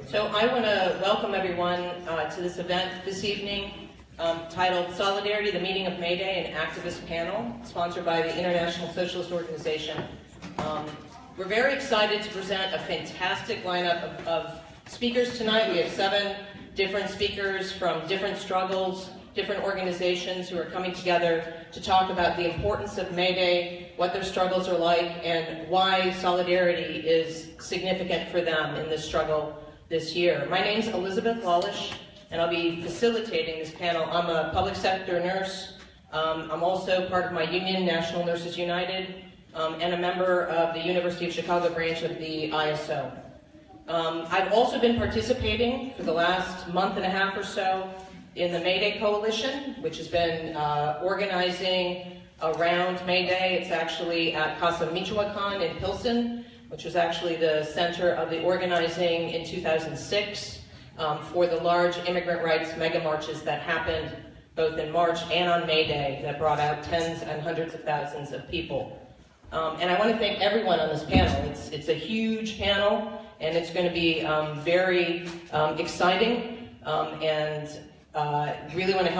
So I want to welcome everyone to this event this evening titled Solidarity, the Meeting of May Day, an activist panel sponsored by the International Socialist Organization. We're very excited to present a fantastic lineup of speakers tonight. We have 7 different speakers from different struggles, different organizations who are coming together to talk about the importance of May Day, what their struggles are like, and why solidarity is significant for them in this struggle this year. My name's Elizabeth Wallace, and I'll be facilitating this panel. I'm a public sector nurse. I'm also part of my union, National Nurses United, and a member of the University of Chicago branch of the ISO. I've also been participating for the last month and a half or so in the May Day Coalition, which has been organizing around May Day. It's actually at Casa Michoacan in Pilsen, which was actually the center of the organizing in 2006 for the large immigrant rights mega marches that happened both in March and on May Day that brought out tens and hundreds of thousands of people. And I want to thank everyone on this panel. It's a huge panel, and it's going to be very exciting, and really want to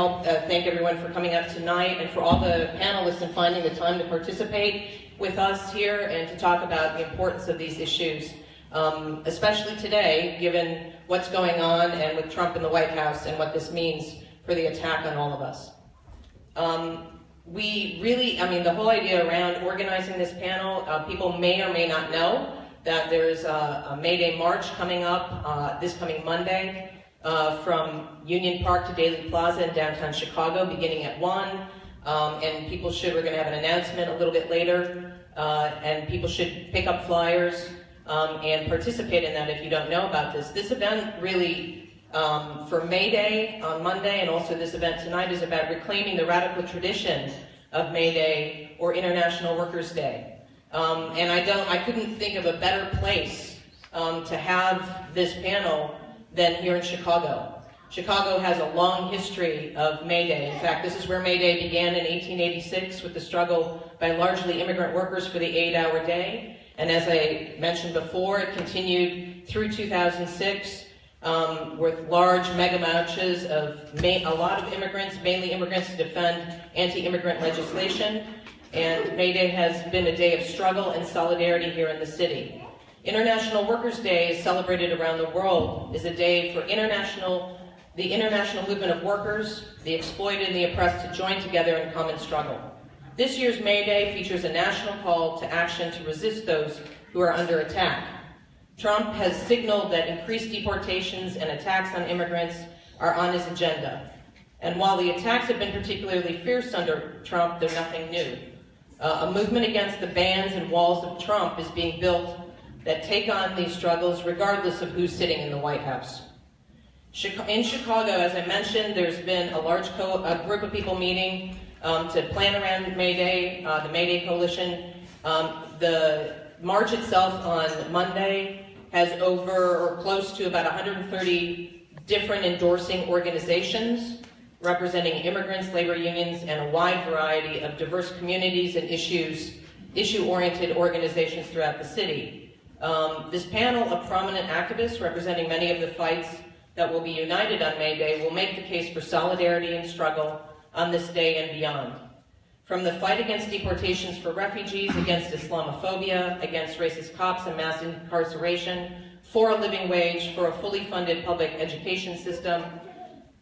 thank everyone for coming up tonight and for all the panelists and finding the time to participate with us here and to talk about the importance of these issues, especially today, given what's going on and with Trump in the White House and what this means for the attack on all of us. The whole idea around organizing this panel, people may or may not know that there's a May Day march coming up this coming Monday from Union Park to Daley Plaza in downtown Chicago, beginning at 1. And we're going to have an announcement a little bit later, and people should pick up flyers and participate in that if you don't know about this. This event really, for May Day on Monday, and also this event tonight, is about reclaiming the radical tradition of May Day or International Workers' Day. And I couldn't think of a better place to have this panel than here in Chicago. Chicago has a long history of May Day. In fact, this is where May Day began in 1886 with the struggle by largely immigrant workers for the 8-hour day. And as I mentioned before, it continued through 2006 with large mega marches of a lot of immigrants, mainly immigrants, to defend anti-immigrant legislation. And May Day has been a day of struggle and solidarity here in the city. International Workers' Day is celebrated around the world, is a day for the international movement of workers, the exploited and the oppressed to join together in common struggle. This year's May Day features a national call to action to resist those who are under attack. Trump has signaled that increased deportations and attacks on immigrants are on his agenda. And while the attacks have been particularly fierce under Trump, they're nothing new. A movement against the bans and walls of Trump is being built that take on these struggles regardless of who's sitting in the White House. In Chicago, as I mentioned, there's been a large group of people meeting to plan around May Day, the May Day Coalition. The march itself on Monday has close to about 130 different endorsing organizations representing immigrants, labor unions, and a wide variety of diverse communities and issue-oriented organizations throughout the city. This panel of prominent activists representing many of the fights that will be united on May Day will make the case for solidarity and struggle on this day and beyond. From the fight against deportations for refugees, against Islamophobia, against racist cops and mass incarceration, for a living wage, for a fully funded public education system,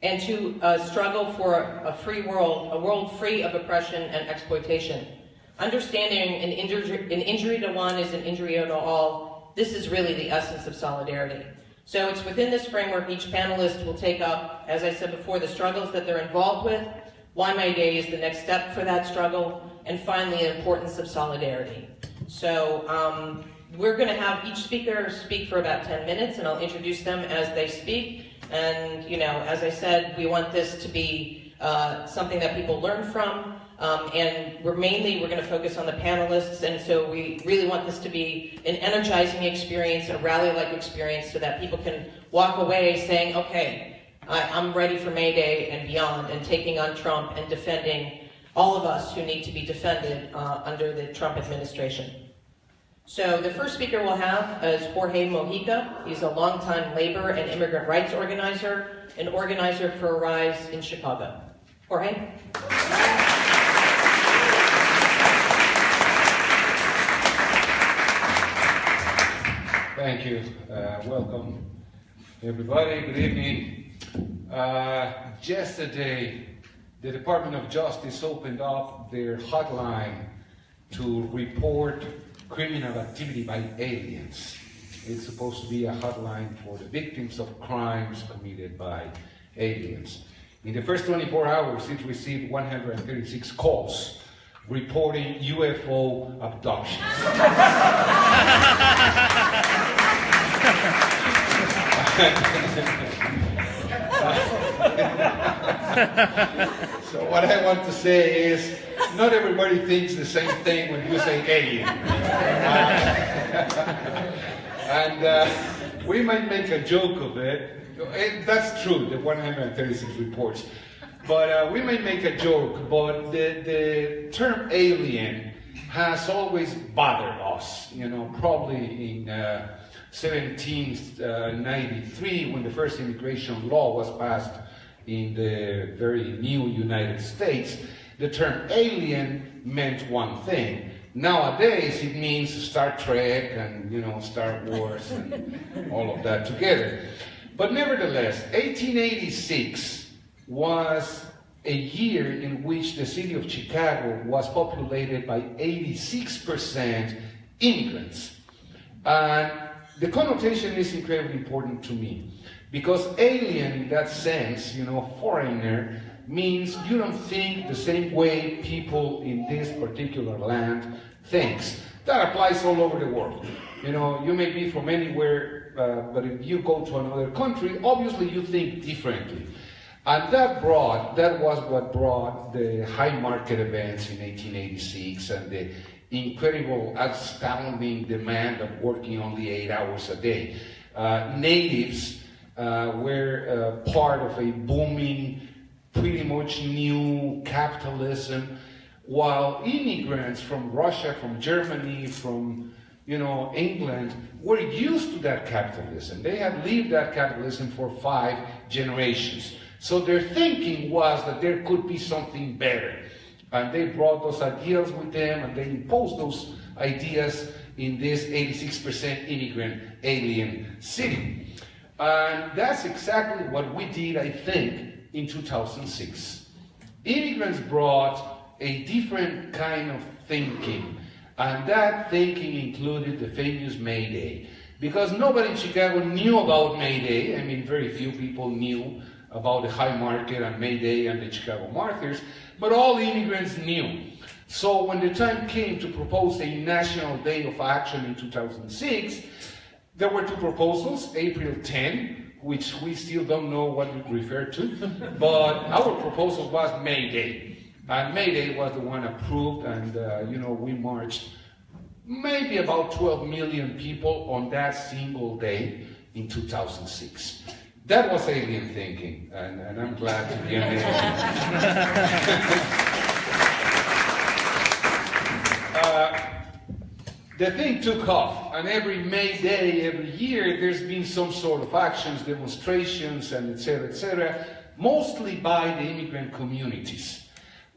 and to struggle for a free world, a world free of oppression and exploitation. Understanding an injury to one is an injury to all, this is really the essence of solidarity. So it's within this framework each panelist will take up, as I said before, the struggles that they're involved with, why May Day is the next step for that struggle, and finally, the importance of solidarity. So we're going to have each speaker speak for about 10 minutes, and I'll introduce them as they speak. And, as I said, we want this to be something that people learn from, and we're going to focus on the panelists, and so we really want this to be an energizing experience, a rally-like experience, so that people can walk away saying, okay, I'm ready for May Day and beyond, and taking on Trump and defending all of us who need to be defended under the Trump administration. So the first speaker we'll have is Jorge Mújica. He's a longtime labor and immigrant rights organizer and organizer for Rise in Chicago. Jorge? Thank you. Welcome, everybody. Good evening. Yesterday, the Department of Justice opened up their hotline to report criminal activity by aliens. It's supposed to be a hotline for the victims of crimes committed by aliens. In the first 24 hours, it received 136 calls reporting UFO abductions. So what I want to say is, not everybody thinks the same thing when you say alien. And we might make a joke of it. That's true, the 136 reports. But we might make a joke, but the term alien has always bothered us. You know, probably in 1793, when the first immigration law was passed in the very new United States, the term alien meant one thing. Nowadays, it means Star Trek and, you know, Star Wars and all of that together. But nevertheless, 1886 was a year in which the city of Chicago was populated by 86% immigrants. And the connotation is incredibly important to me, because alien in that sense, you know, foreigner, means you don't think the same way people in this particular land thinks. That applies all over the world. You know, you may be from anywhere, but if you go to another country, obviously you think differently. And that was what brought the high market events in 1886 and the incredible, astounding demand of working only 8 hours a day. Natives were part of a booming, pretty much new capitalism, while immigrants from Russia, from Germany, from, you know, England, were used to that capitalism. They had lived that capitalism for 5 generations. So their thinking was that there could be something better. And they brought those ideas with them, and they imposed those ideas in this 86% immigrant alien city. And that's exactly what we did, I think, in 2006. Immigrants brought a different kind of thinking, and that thinking included the famous May Day. Because nobody in Chicago knew about May Day. I mean, very few people knew about the high market and May Day and the Chicago Martyrs, but all immigrants knew. So when the time came to propose a national day of action in 2006, there were 2 proposals, April 10, which we still don't know what it referred to, but our proposal was May Day. And May Day was the one approved, and you know, we marched maybe about 12 million people on that single day in 2006. That was alien thinking, and I'm glad to be an alien. The thing took off, and every May Day, every year, there's been some sort of actions, demonstrations, and etc., mostly by the immigrant communities.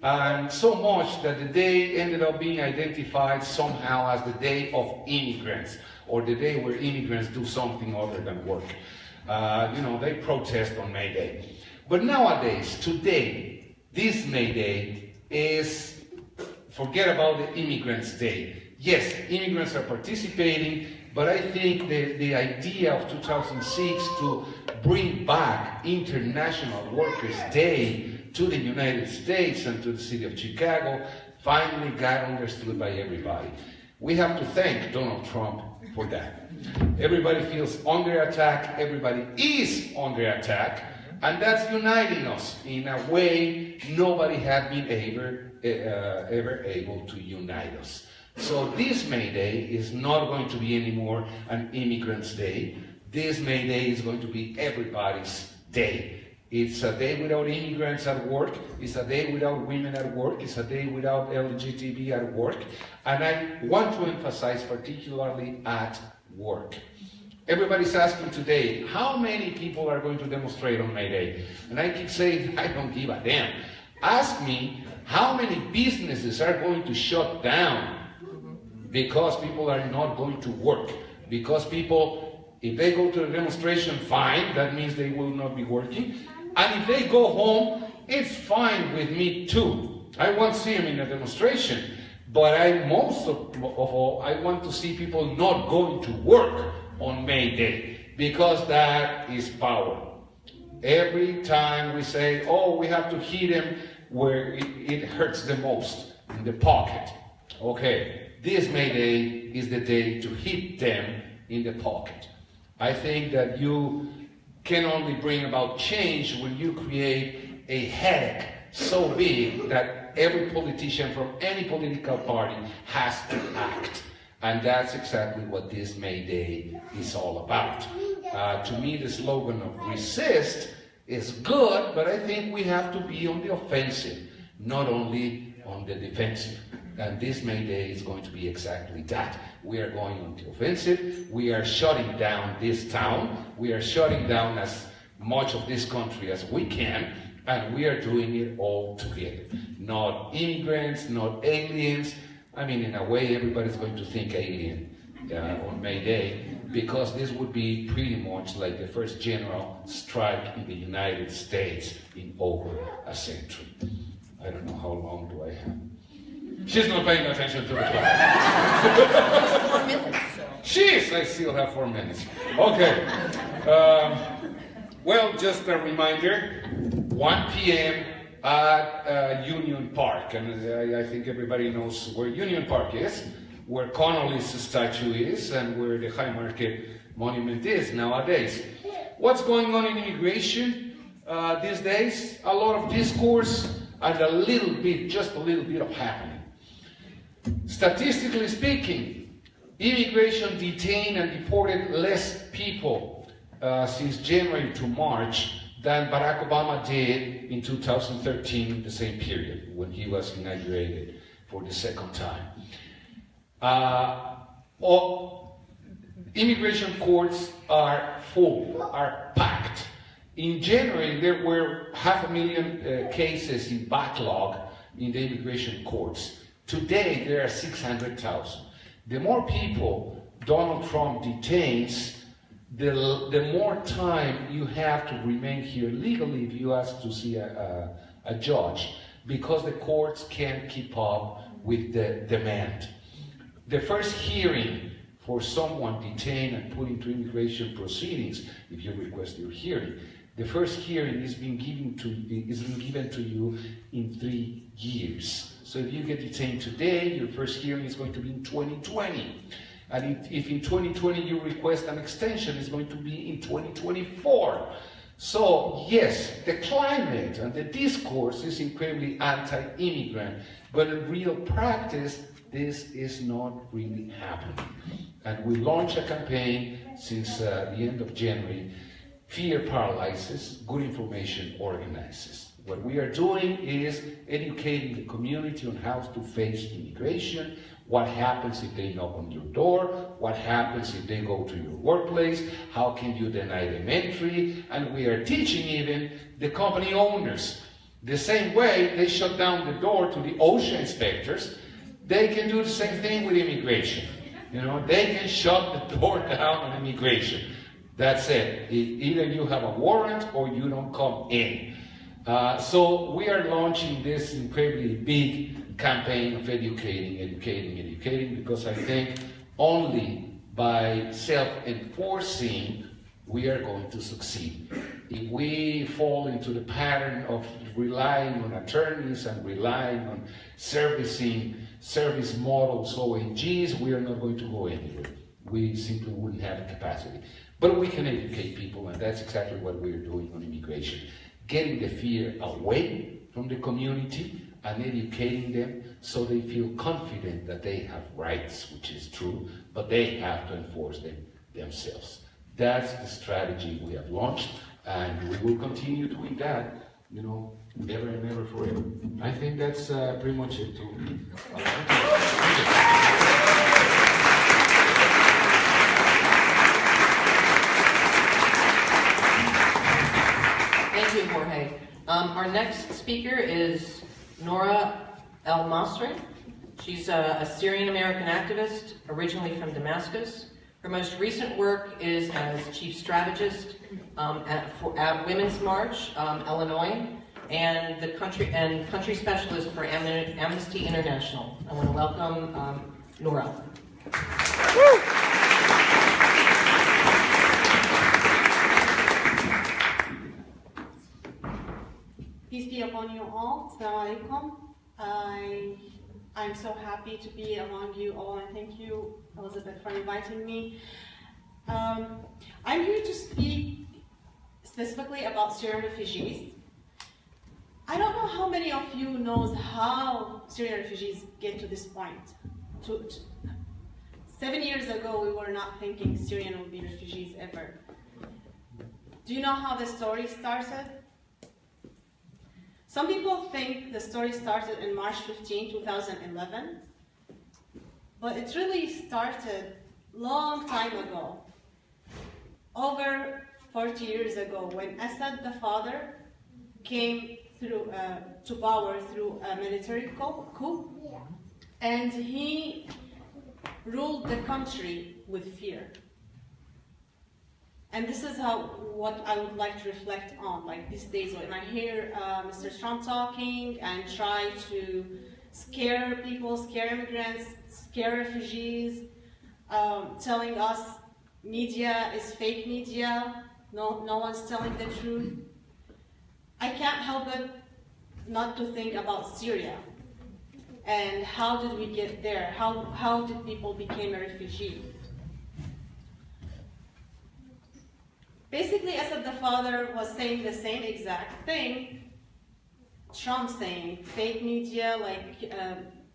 And so much that the day ended up being identified somehow as the Day of Immigrants, or the day where immigrants do something other than work. You know, they protest on May Day. But nowadays, today, this May Day is, forget about the Immigrants' Day. Yes, immigrants are participating, but I think the idea of 2006 to bring back International Workers' Day to the United States and to the city of Chicago finally got understood by everybody. We have to thank Donald Trump for that. Everybody feels under attack, everybody is under attack, and that's uniting us in a way nobody had been ever able to unite us. So this May Day is not going to be anymore an immigrant's day. This May Day is going to be everybody's day. It's a day without immigrants at work. It's a day without women at work. It's a day without LGTB at work. And I want to emphasize particularly at work. Everybody's asking today, how many people are going to demonstrate on May Day? And I keep saying, I don't give a damn. Ask me how many businesses are going to shut down because people are not going to work. Because people, if they go to the demonstration, fine, that means they will not be working. And if they go home, it's fine with me too. I want to see them in a demonstration, but most of all, I want to see people not going to work on May Day, because that is power. Every time we say, oh, we have to hit them where it hurts the most, in the pocket. Okay, this May Day is the day to hit them in the pocket. I think that you can only bring about change when you create a headache so big that every politician from any political party has to act. And that's exactly what this May Day is all about. To me, the slogan of resist is good, but I think we have to be on the offensive, not only on the defensive. And this May Day is going to be exactly that. We are going on the offensive. We are shutting down this town. We are shutting down as much of this country as we can, and we are doing it all together. Not immigrants, not aliens. I mean, in a way, everybody's going to think alien on May Day, because this would be pretty much like the first general strike in the United States in over a century. I don't know how long do I have. She's not paying attention to the clock. 4 minutes. Jeez, I still have 4 minutes. Okay. Well, just a reminder, 1 p.m. at Union Park. And I think everybody knows where Union Park is, where Connolly's statue is, and where the High Market Monument is nowadays. What's going on in immigration these days? A lot of discourse and a little bit, just a little bit of happening. Statistically speaking, immigration detained and deported less people since January to March than Barack Obama did in 2013, the same period, when he was inaugurated for the second time. Immigration courts are full, are packed. In January, there were 500,000 cases in backlog in the immigration courts. Today, there are 600,000. The more people Donald Trump detains, the more time you have to remain here legally if you ask to see a judge, because the courts can't keep up with the demand. The first hearing for someone detained and put into immigration proceedings, if you request your hearing, the first hearing is being given to you in 3 years. So if you get detained today, your first hearing is going to be in 2020. And if in 2020 you request an extension, it's going to be in 2024. So yes, the climate and the discourse is incredibly anti-immigrant, but in real practice, this is not really happening. And we launched a campaign since the end of January. Fear paralyzes, good information organizes. What we are doing is educating the community on how to face immigration, what happens if they knock on your door, what happens if they go to your workplace, how can you deny them entry, and we are teaching even the company owners. The same way they shut down the door to the OSHA inspectors, they can do the same thing with immigration. You know, they can shut the door down on immigration. That's it. Either you have a warrant or you don't come in. So we are launching this incredibly big campaign of educating, because I think only by self-enforcing we are going to succeed. If we fall into the pattern of relying on attorneys and relying on service models, ONGs, we are not going to go anywhere. We simply wouldn't have the capacity. But we can educate people, and that's exactly what we're doing on immigration. Getting the fear away from the community and educating them so they feel confident that they have rights, which is true, but they have to enforce them themselves. That's the strategy we have launched. And we will continue doing that, you know, ever and ever forever. I think that's pretty much it. Thank you, Jorge. Our next speaker is Nora L Monstrance. She's a Syrian-American activist, originally from Damascus. Her most recent work is as chief strategist at Women's March, Illinois, and the country specialist for Amnesty International. I want to welcome Nora. Peace be upon you all. Assalamu alaikum. I'm so happy to be among you all, and thank you, Elizabeth, for inviting me. I'm here to speak specifically about Syrian refugees. I don't know how many of you knows how Syrian refugees get to this point. 7 years ago, we were not thinking Syrian would be refugees ever. Do you know how the story started? Some people think the story started in March 15, 2011, but it really started long time ago, over 40 years ago, when Assad the father came through to power through a military coup, and he ruled the country with fear. And this is what I would like to reflect on, like these days when I hear Mr. Trump talking and try to scare people, scare immigrants, scare refugees, telling us media is fake media, no one's telling the truth. I can't help it not to think about Syria and how did we get there? How did people become a refugee? Basically, Assad the father was saying the same exact thing Trump saying. Fake media, like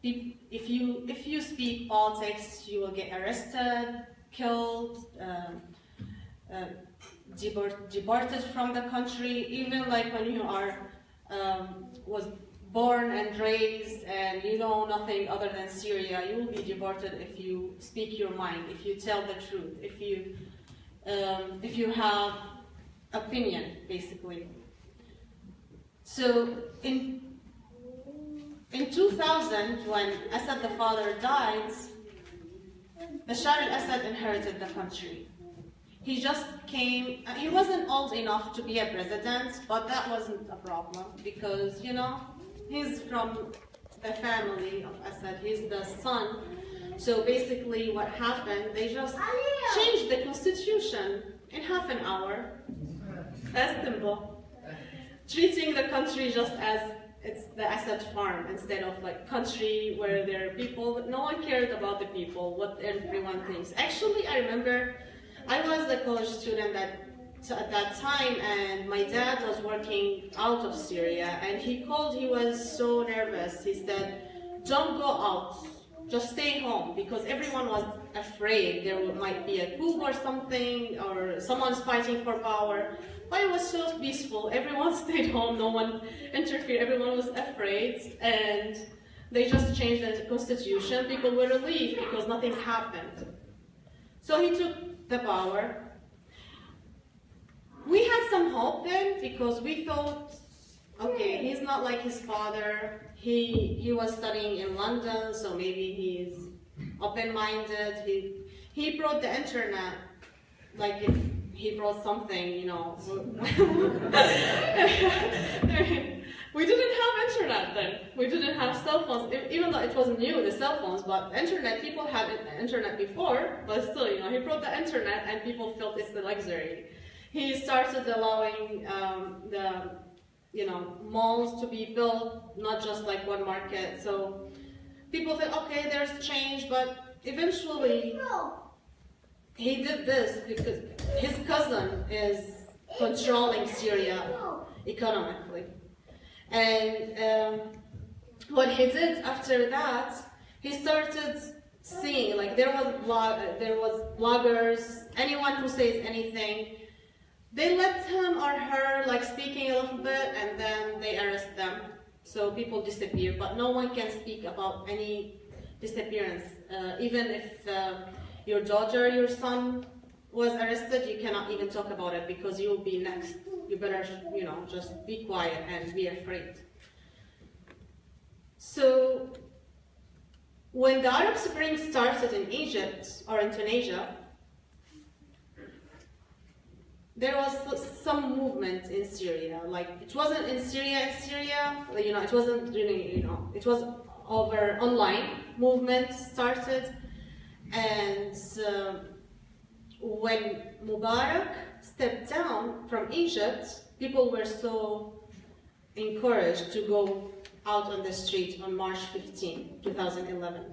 if you speak politics, you will get arrested, killed, deported from the country. Even like when you are was born and raised and you know nothing other than Syria, you will be deported if you speak your mind, if you tell the truth, if you have opinion, basically. So in 2000, when Assad the father died, Bashar al-Assad inherited the country. He just came, he wasn't old enough to be a president, but that wasn't a problem because, you know, he's from the family of Assad, he's the son. So basically what happened, they just changed the constitution in half an hour, as simple, treating the country just as it's the Assad farm instead of like country where there are people, but no one cared about the people, what everyone thinks. Actually, I remember I was a college student at that time, and my dad was working out of Syria, and he called, he was so nervous. He said, don't go out, just stay home, because everyone was afraid there might be a coup or something, or someone's fighting for power. But it was so peaceful, everyone stayed home, no one interfered, everyone was afraid, and they just changed the constitution. People were relieved because nothing happened. So he took the power. We had some hope then, because we thought, okay, he's not like his father. He was studying in London, so maybe he's open-minded. He brought the internet, like if he brought something, you know. We didn't have internet then. We didn't have cell phones, even though it wasn't new, the cell phones, but internet, people had internet before, but still, you know, he brought the internet and people felt it's the luxury. He started allowing malls to be built, not just like one market. So people thought, okay, there's change, but eventually he did this because his cousin is controlling Syria economically. And what he did after that, he started seeing, like there was bloggers, anyone who says anything, They let him or her like speaking a little bit, and then they arrest them. So people disappear, but no one can speak about any disappearance. Even if your daughter, your son was arrested, you cannot even talk about it because you will be next. You better, just be quiet and be afraid. So when the Arab Spring started in Egypt or in Tunisia, there was some movement in Syria. Like, it wasn't in Syria, it wasn't really, it was over online movement started. And when Mubarak stepped down from Egypt, people were so encouraged to go out on the street on March 15, 2011.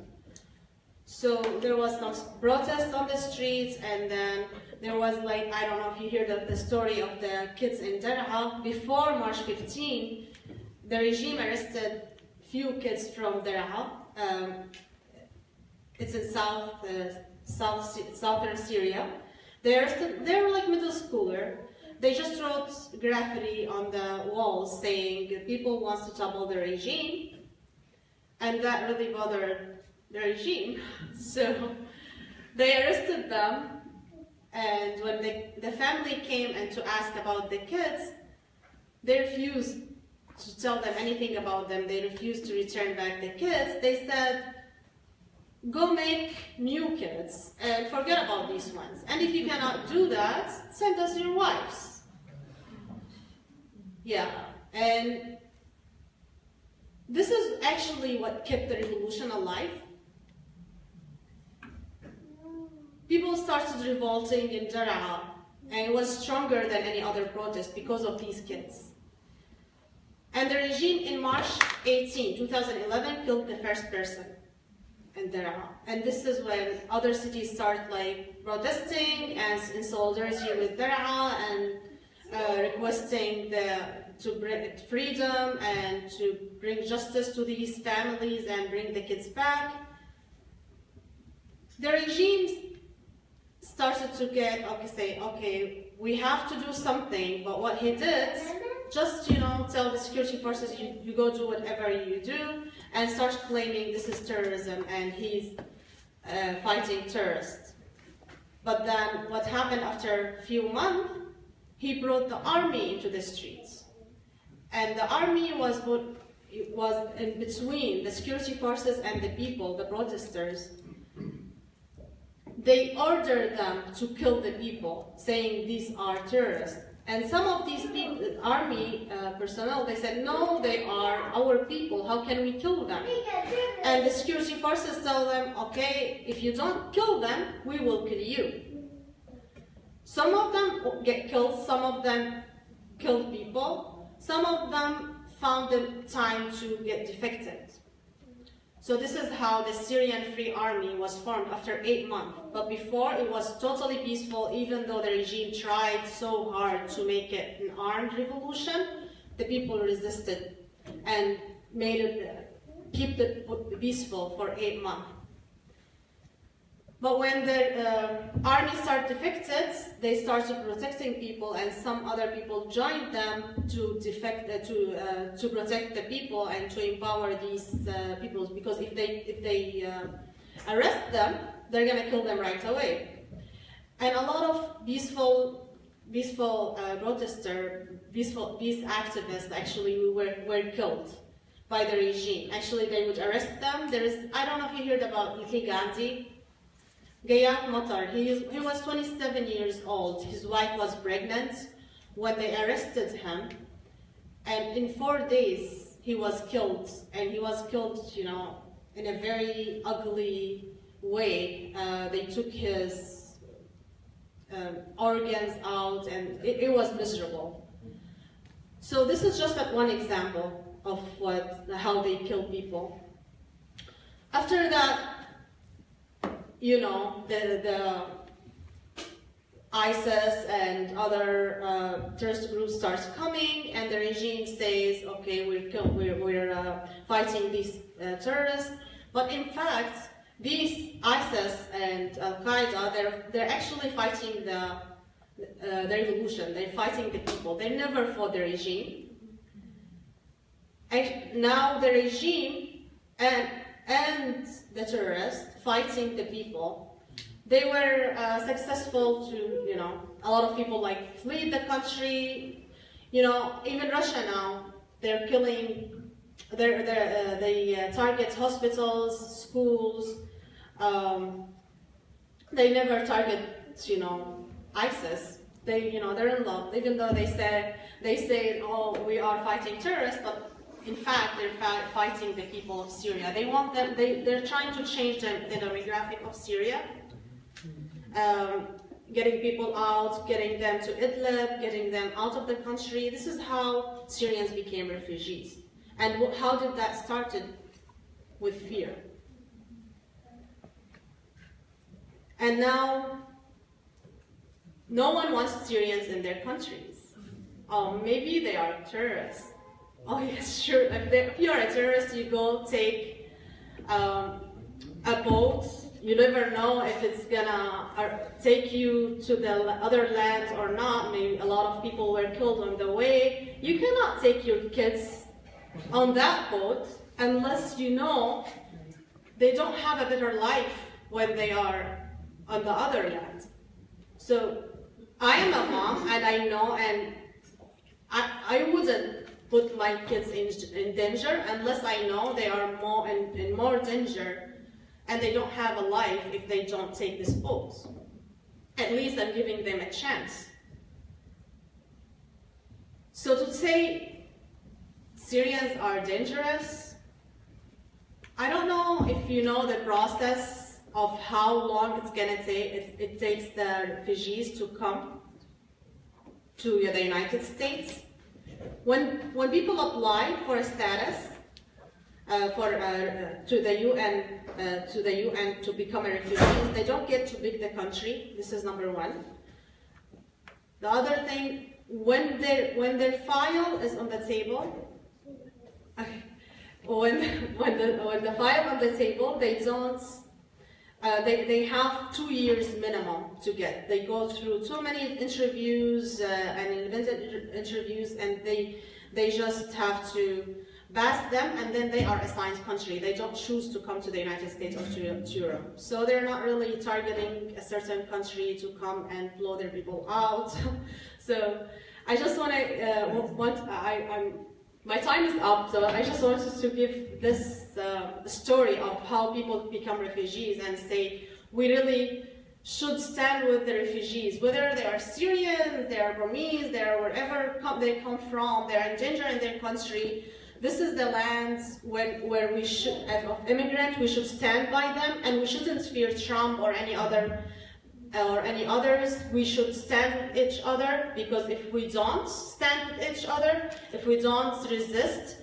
So there was some protests on the streets, and then there was like, I don't know if you hear the story of the kids in Daraa. Before March 15, the regime arrested few kids from Daraa. It's in southern Syria. They're like middle schooler. They just wrote graffiti on the walls saying people want to topple the regime, and that really bothered the regime. So they arrested them, and when the family came and to ask about the kids, they refused to tell them anything about them. They refused to return back the kids. They said, go make new kids and forget about these ones. And if you cannot do that, send us your wives. Yeah, and this is actually what kept the revolution alive. People started revolting in Daraa, and it was stronger than any other protest because of these kids. And the regime in March 18, 2011 killed the first person in Daraa. And this is when other cities start like protesting and in solidarity with Daraa and requesting to bring freedom and to bring justice to these families and bring the kids back. The regimes started to get, okay, we have to do something, but what he did, just, tell the security forces, you go do whatever you do, and start claiming this is terrorism and he's fighting terrorists. But then what happened after a few months, he brought the army into the streets. And the army was in between the security forces and the people, the protesters. They ordered them to kill the people, saying these are terrorists. And some of these people, army personnel, they said, no, they are our people, how can we kill them? And the security forces tell them, okay, if you don't kill them, we will kill you. Some of them get killed, some of them killed people, some of them found the time to get defected. So this is how the Syrian Free Army was formed after 8 months. But before, it was totally peaceful, even though the regime tried so hard to make it an armed revolution. The people resisted and made it, keep it peaceful for 8 months. But when the army started defected, they started protecting people, and some other people joined them to to protect the people and to empower these people. Because if they arrest them, they're gonna kill them right away. And a lot of peaceful protesters, peace activists actually were killed by the regime. Actually, they would arrest them. I don't know if you heard about Gandhi. Gayat Matar, he was 27 years old. His wife was pregnant when they arrested him, and in 4 days he was killed. And he was killed, in a very ugly way. They took his organs out, and it was miserable. So this is just one example of how they kill people. After that, the ISIS and other terrorist groups starts coming, and the regime says, okay, we're fighting these terrorists. But in fact, these ISIS and Al-Qaeda, they're actually fighting the revolution. They're fighting the people. They never fought the regime. Now the regime and the terrorists fighting the people, they were successful to, a lot of people like flee the country. Even Russia now, they're killing, they target hospitals, schools. They never target, ISIS. They're in love, even though they say, oh, we are fighting terrorists, but in fact, they're fighting the people of Syria. They want them. They're trying to change the demographic of Syria, getting people out, getting them to Idlib, getting them out of the country. This is how Syrians became refugees. And how did that started? With fear. And now, no one wants Syrians in their countries. Oh, maybe they are terrorists. Oh yes, sure. If you're a terrorist, you go take a boat. You never know if it's gonna take you to the other land or not. Maybe a lot of people were killed on the way. You cannot take your kids on that boat unless you know they don't have a better life when they are on the other land. So I am a mom, and I know, and I wouldn't put my kids in danger unless I know they are in more danger and they don't have a life if they don't take this boat. At least I'm giving them a chance. So to say Syrians are dangerous, I don't know if you know the process of how long it's going to take. It takes the refugees to come to the United States. When people apply for a status to the UN to become a refugee, they don't get to pick the country. This is number one. The other thing, when their file is on the table, when the file on the table, they don't. They have 2 years minimum to get. They go through too many interviews and invented interviews, and they just have to pass them, and then they are assigned country. They don't choose to come to the United States or to Europe. So they're not really targeting a certain country to come and blow their people out. So I just my time is up, so I just wanted to give this story of how people become refugees and say we really should stand with the refugees, whether they are Syrians, they are Burmese, they are wherever they come from, they are in danger in their country. This is the land where we should, as immigrants, we should stand by them, and we shouldn't fear Trump or any others. We should stand with each other, because if we don't stand with each other, if we don't resist,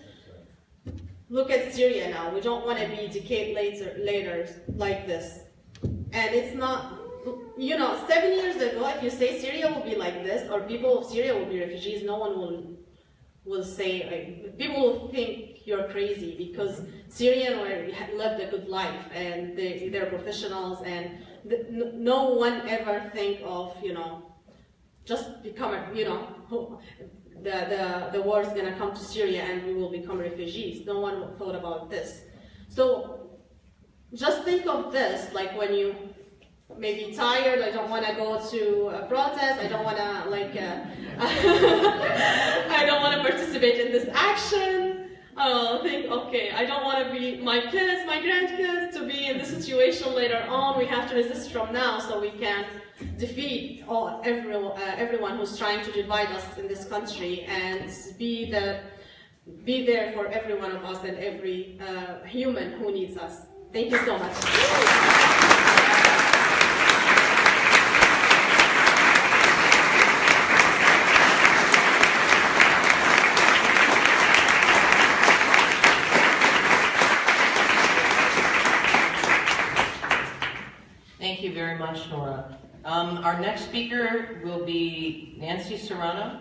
look at Syria now. We don't want to be decayed later like this. And it's not, 7 years ago, if you say Syria will be like this, or people of Syria will be refugees, no one will say, people will think you're crazy, because Syrians lived a good life, and they're professionals, and no one ever think of, just become, the war is gonna come to Syria and we will become refugees. No one thought about this. So just think of this, like when you may be tired, I don't want to go to a protest, I don't want to I don't want to participate in this action. Think, okay, I don't want to be my kids, my grandkids to be in this situation later on. We have to resist from now so we can defeat everyone who's trying to divide us in this country, and be there for every one of us and every human who needs us. Thank you so much. Thank you very much, Nora. Our next speaker will be Nancy Serrano.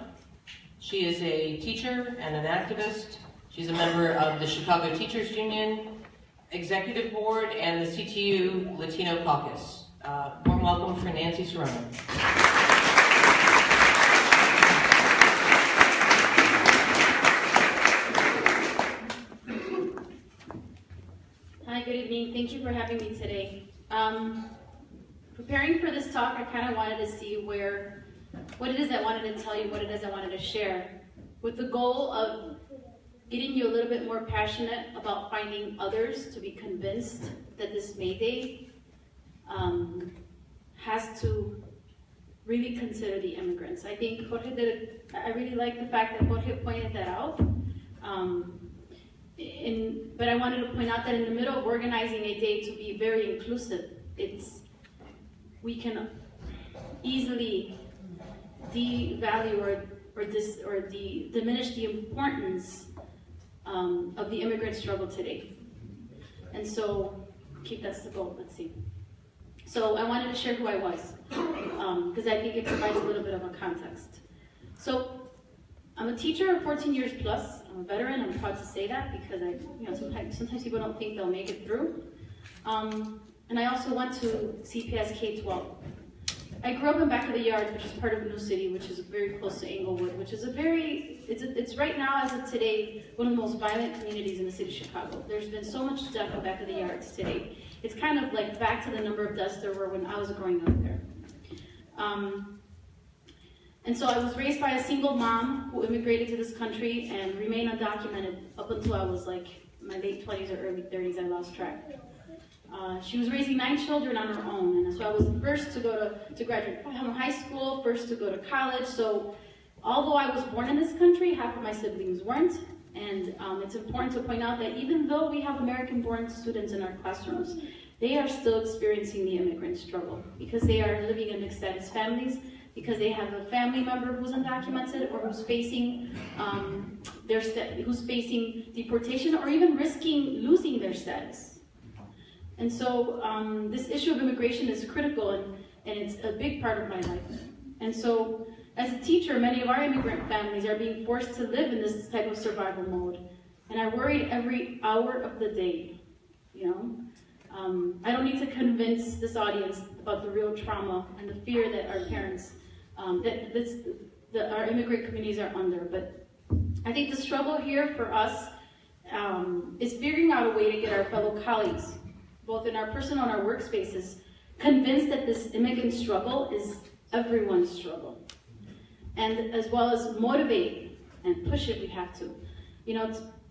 She is a teacher and an activist. She's a member of the Chicago Teachers Union Executive Board and the CTU Latino Caucus. Warm welcome for Nancy Serrano. Thank you for having me today. Preparing for this talk, I kind of wanted to see what it is I wanted to tell you, what it is I wanted to share, with the goal of getting you a little bit more passionate about finding others to be convinced that this May Day has to really consider the immigrants. I think Jorge I really like the fact that Jorge pointed that out. But I wanted to point out that in the middle of organizing a day to be very inclusive, we can easily devalue or diminish the importance of the immigrant struggle today. And so, that's the goal, let's see. So I wanted to share who I was, because I think it provides a little bit of a context. So I'm a teacher of 14 years plus. I'm a veteran. I'm proud to say that because sometimes people don't think they'll make it through. And I also went to CPS K-12. I grew up in Back of the Yards, which is part of New City, which is very close to Englewood, which is it's right now, as of today, one of the most violent communities in the city of Chicago. There's been so much death in Back of the Yards today. It's kind of like back to the number of deaths there were when I was growing up there. And so I was raised by a single mom who immigrated to this country and remained undocumented up until I was like my late 20s or early 30s. I lost track. She was raising 9 children on her own, and so I was the first to go to graduate from high school, first to go to college. So although I was born in this country, half of my siblings weren't. And it's important to point out that even though we have American-born students in our classrooms, they are still experiencing the immigrant struggle because they are living in mixed-status families, because they have a family member who's undocumented or who's facing deportation or even risking losing their status. And so this issue of immigration is critical, and it's a big part of my life. And so as a teacher, many of our immigrant families are being forced to live in this type of survival mode. And I worried every hour of the day, I don't need to convince this audience about the real trauma and the fear that our parents, that our immigrant communities are under. But I think the struggle here for us is figuring out a way to get our fellow colleagues, both in our personal and our workspaces, convinced that this immigrant struggle is everyone's struggle. And as well as motivate and push if we have to.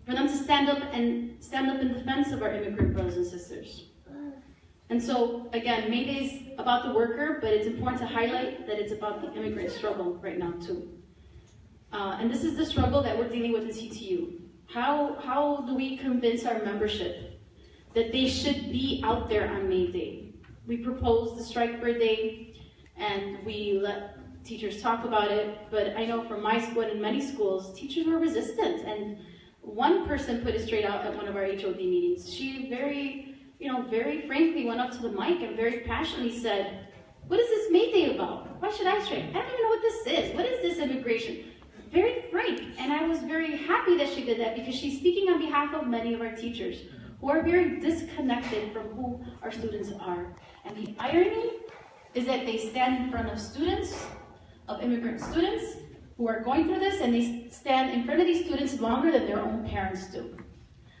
For them to stand up in defense of our immigrant brothers and sisters. And so, again, May Day's about the worker, but it's important to highlight that it's about the immigrant struggle right now too. And this is the struggle that we're dealing with in CTU. How do we convince our membership that they should be out there on May Day? We proposed the strike for a day, and we let teachers talk about it, but I know from my school and in many schools, teachers were resistant. And one person put it straight out at one of our HOD meetings. She very frankly went up to the mic and very passionately said, "What is this May Day about? Why should I strike? I don't even know what this is. What is this immigration?" Very frank, and I was very happy that she did that because she's speaking on behalf of many of our teachers who are very disconnected from who our students are. And the irony is that they stand in front of students, of immigrant students who are going through this, and they stand in front of these students longer than their own parents do.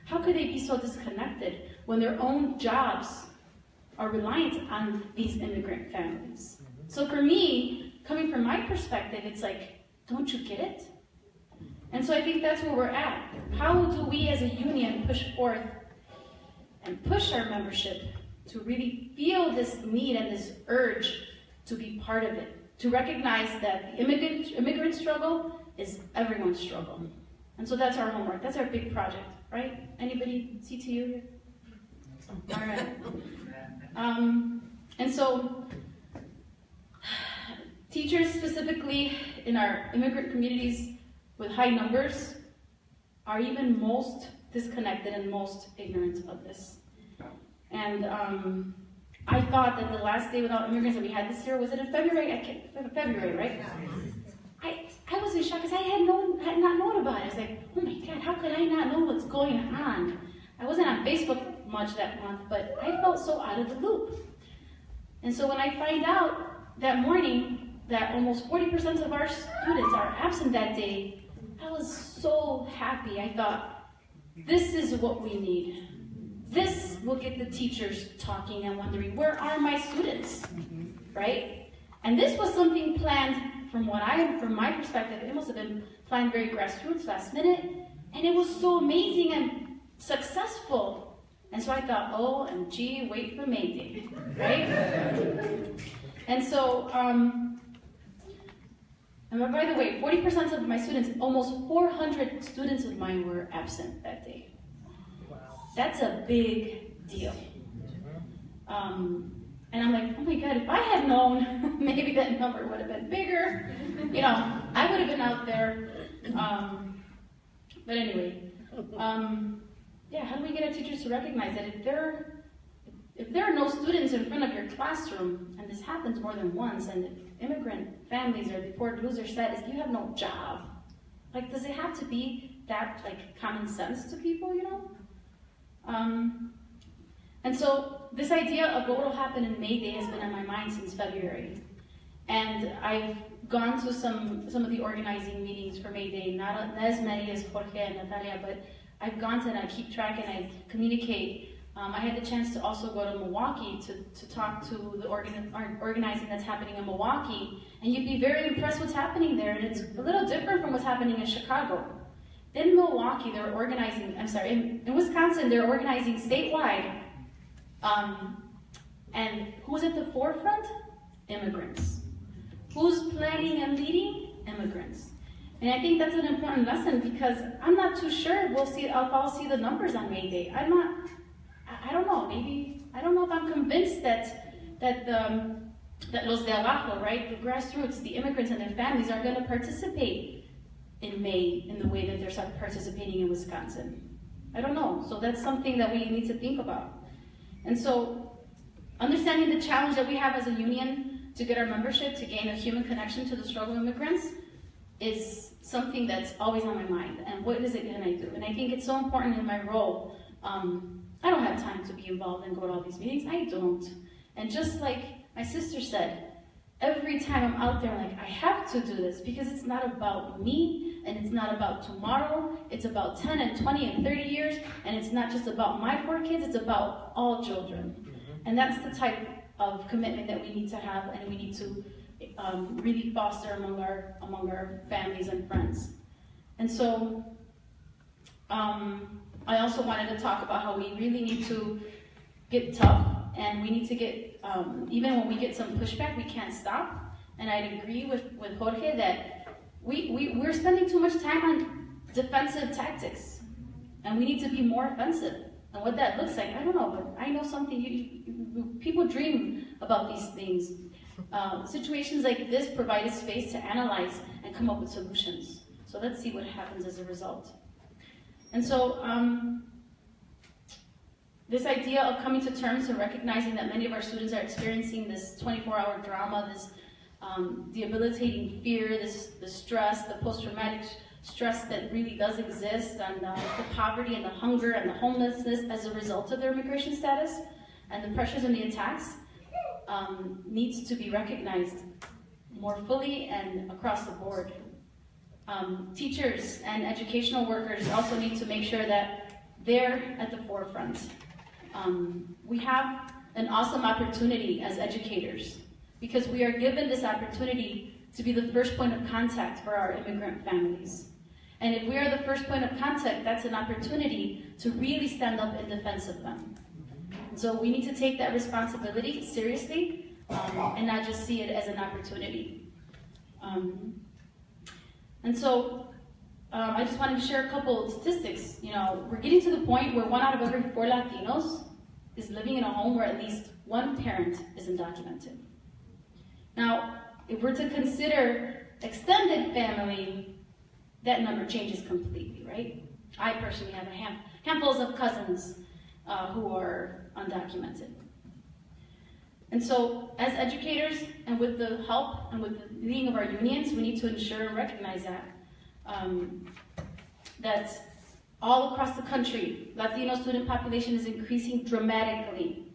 How could they be so disconnected when their own jobs are reliant on these immigrant families? So for me, coming from my perspective, it's like, don't you get it? And so I think that's where we're at. How do we as a union push forth and push our membership to really feel this need and this urge to be part of it? To recognize that the immigrant struggle is everyone's struggle. And so that's our homework. That's our big project, right? Anybody CTU here? All right. And so teachers specifically in our immigrant communities with high numbers are even most disconnected and most ignorant of this. And I thought that the last day without immigrants that we had this year, was it in February? February, right? I was in shock because I had not known about it. I was like, oh my God, how could I not know what's going on? I wasn't on Facebook much that month, but I felt so out of the loop. And so when I find out that morning that almost 40% of our students are absent that day, I was so happy. I thought, this is what we need. this will get the teachers talking and wondering, where are my students, right? And this was something planned from my perspective, it must have been planned very grassroots, last minute, and it was so amazing and successful. And so I thought, OMG, wait for May Day, right? And so, and by the way, 40% of my students, almost 400 students of mine were absent that day. Wow. That's a big deal. And I'm like, oh my God, if I had known, maybe that number would have been bigger. You know, I would have been out there. But anyway, yeah, how do we get our teachers to recognize that if there are no students in front of your classroom, and this happens more than once, and if immigrant families or deported loser status, you have no job. Like, does it have to be that, like, common sense to people, you know? And so this idea of what will happen in May Day has been on my mind since February. And I've gone to some of the organizing meetings for May Day, not as many as Jorge and Natalia, but I've gone to and I keep track and I communicate. I had the chance to also go to Milwaukee to talk to the organizing that's happening in Milwaukee, and you'd be very impressed what's happening there, and it's a little different from what's happening in Chicago. In Milwaukee, they're organizing, in Wisconsin, they're organizing statewide, and who's at the forefront? Immigrants. Who's planning and leading? Immigrants. And I think that's an important lesson, because I'm not too sure if I'll see the numbers on May Day. I don't know, I don't know if I'm convinced that los de abajo, right, the grassroots, the immigrants and their families are going to participate in May in the way that they're participating in Wisconsin. I don't know, so that's something that we need to think about. And so, understanding the challenge that we have as a union to get our membership, to gain a human connection to the struggle of immigrants, is something that's always on my mind. And what is it can I do? And I think it's so important in my role. I don't have time to be involved and go to all these meetings. I don't. And just like my sister said, every time I'm out there, like, I have to do this, because it's not about me, and it's not about tomorrow. It's about 10 and 20 and 30 years, and it's not just about my 4 kids, it's about all children. And that's the type of commitment that we need to have, and we need to really foster among our families and friends. And so, I also wanted to talk about how we really need to get tough, and we need to get, even when we get some pushback, we can't stop. And I'd agree with Jorge that we're spending too much time on defensive tactics, and we need to be more offensive. And what that looks like, I don't know, but I know something, people dream about these things. Situations like this provide a space to analyze and come up with solutions. So let's see what happens as a result. And so, this idea of coming to terms and recognizing that many of our students are experiencing this 24-hour drama, this debilitating fear, the stress, the post-traumatic stress that really does exist, and the poverty and the hunger and the homelessness as a result of their immigration status, and the pressures and the attacks, needs to be recognized more fully and across the board. Teachers and educational workers also need to make sure that they're at the forefront. We have an awesome opportunity as educators, because we are given this opportunity to be the first point of contact for our immigrant families. And if we are the first point of contact, that's an opportunity to really stand up in defense of them. So we need to take that responsibility seriously, and not just see it as an opportunity. And so, I just wanted to share a couple of statistics. You know, we're getting to the point where 1 out of every 4 Latinos is living in a home where at least one parent is undocumented. Now, if we're to consider extended family, that number changes completely, right? I personally have handfuls of cousins who are undocumented. And so, as educators, and with the help and with the leading of our unions, we need to ensure and recognize that that all across the country, Latino student population is increasing dramatically.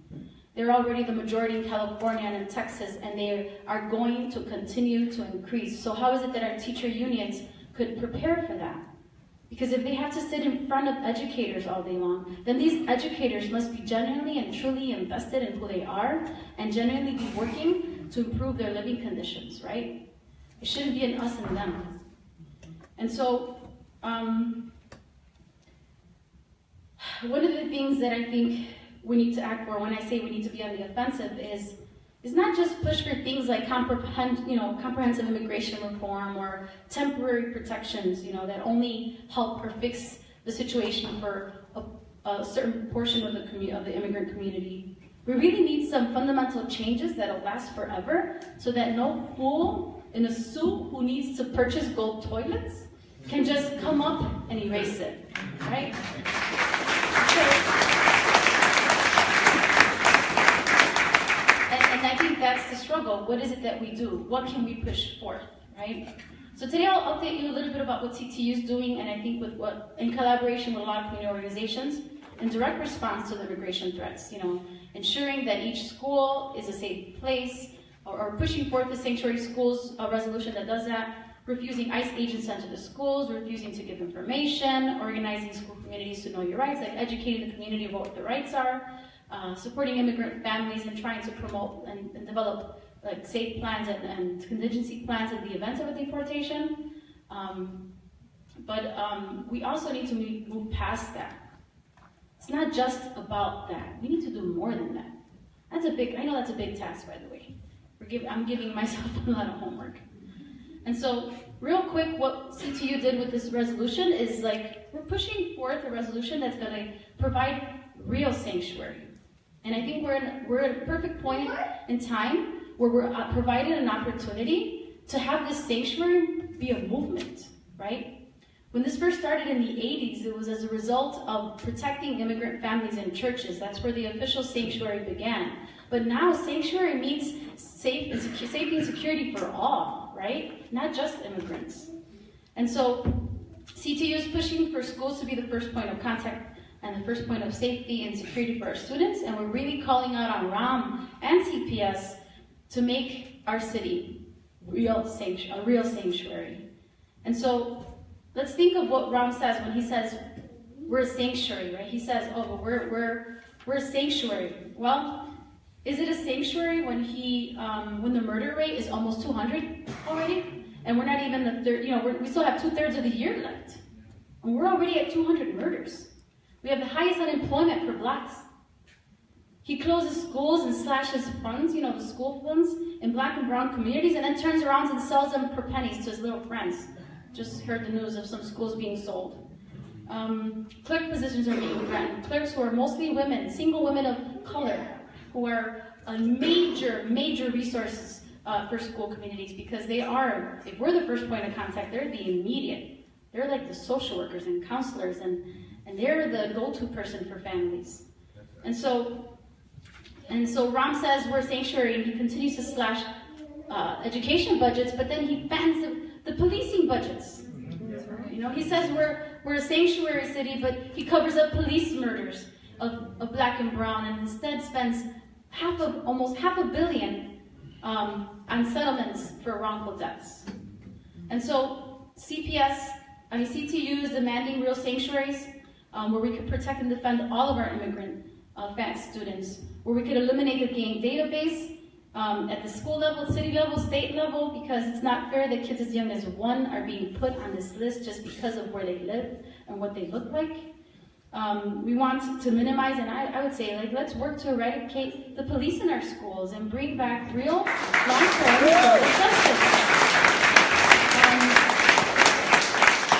They're already the majority in California and in Texas, and they are going to continue to increase. So how is it that our teacher unions could prepare for that? Because if they have to sit in front of educators all day long, then these educators must be genuinely and truly invested in who they are and genuinely be working to improve their living conditions, right? It shouldn't be an us and them. And so, one of the things that I think we need to act for, when I say we need to be on the offensive, is not just push for things like comprehensive immigration reform or temporary protections, that only help or fix the situation for a certain portion of the immigrant community. We really need some fundamental changes that'll last forever, so that no fool in a suit who needs to purchase gold toilets can just come up and erase it, right? And I think that's the struggle. What is it that we do? What can we push forth, right? So today I'll update you a little bit about what CTU is doing, and I think in collaboration with a lot of community organizations, in direct response to the immigration threats, ensuring that each school is a safe place, or pushing forth the sanctuary schools resolution that does that, refusing ICE agents sent to the schools, refusing to give information, organizing school communities to know your rights, like educating the community about what the rights are, supporting immigrant families and trying to promote and develop like safe plans and contingency plans in the event of a deportation. But we also need to move past that. It's not just about that. We need to do more than that. I know that's a big task, by the way. I'm giving myself a lot of homework. And so, real quick, what CTU did with this resolution is we're pushing forth a resolution that's going to provide real sanctuary. And I think we're at a perfect point in time where we're provided an opportunity to have this sanctuary be a movement, right? When this first started in the 80s, it was as a result of protecting immigrant families and churches. That's where the official sanctuary began. But now sanctuary means safety and security for all, right? Not just immigrants. And so CTU is pushing for schools to be the first point of contact and the first point of safety and security for our students. And we're really calling out on RAM and CPS to make our city a real sanctuary. And so let's think of what Ram says when he says we're a sanctuary, right? He says, oh, but we're a sanctuary. Well, is it a sanctuary when when the murder rate is almost 200 already, and we're not even the third? We still have 2/3 of the year left, and we're already at 200 murders. We have the highest unemployment for blacks. He closes schools and slashes funds, the school funds in black and brown communities, and then turns around and sells them for pennies to his little friends. Just heard the news of some schools being sold. Clerk positions are being threatened. Clerks who are mostly women, single women of color, who are major resources for school communities, because they are, if we're the first point of contact, they're the immediate. They're like the social workers and counselors, and they're the go-to person for families. And so Ram says we're a sanctuary, and he continues to slash education budgets, but then he bans the policing budgets. He says we're a sanctuary city, but he covers up police murders of black and brown, and instead spends almost half a billion on settlements for wrongful deaths. And so CTU is demanding real sanctuaries where we could protect and defend all of our immigrant students, where we could eliminate the gang database at the school level, city level, state level, because it's not fair that kids as young as 1 are being put on this list just because of where they live and what they look like. We want to minimize, and I would say, let's work to eradicate the police in our schools and bring back real long-term justice.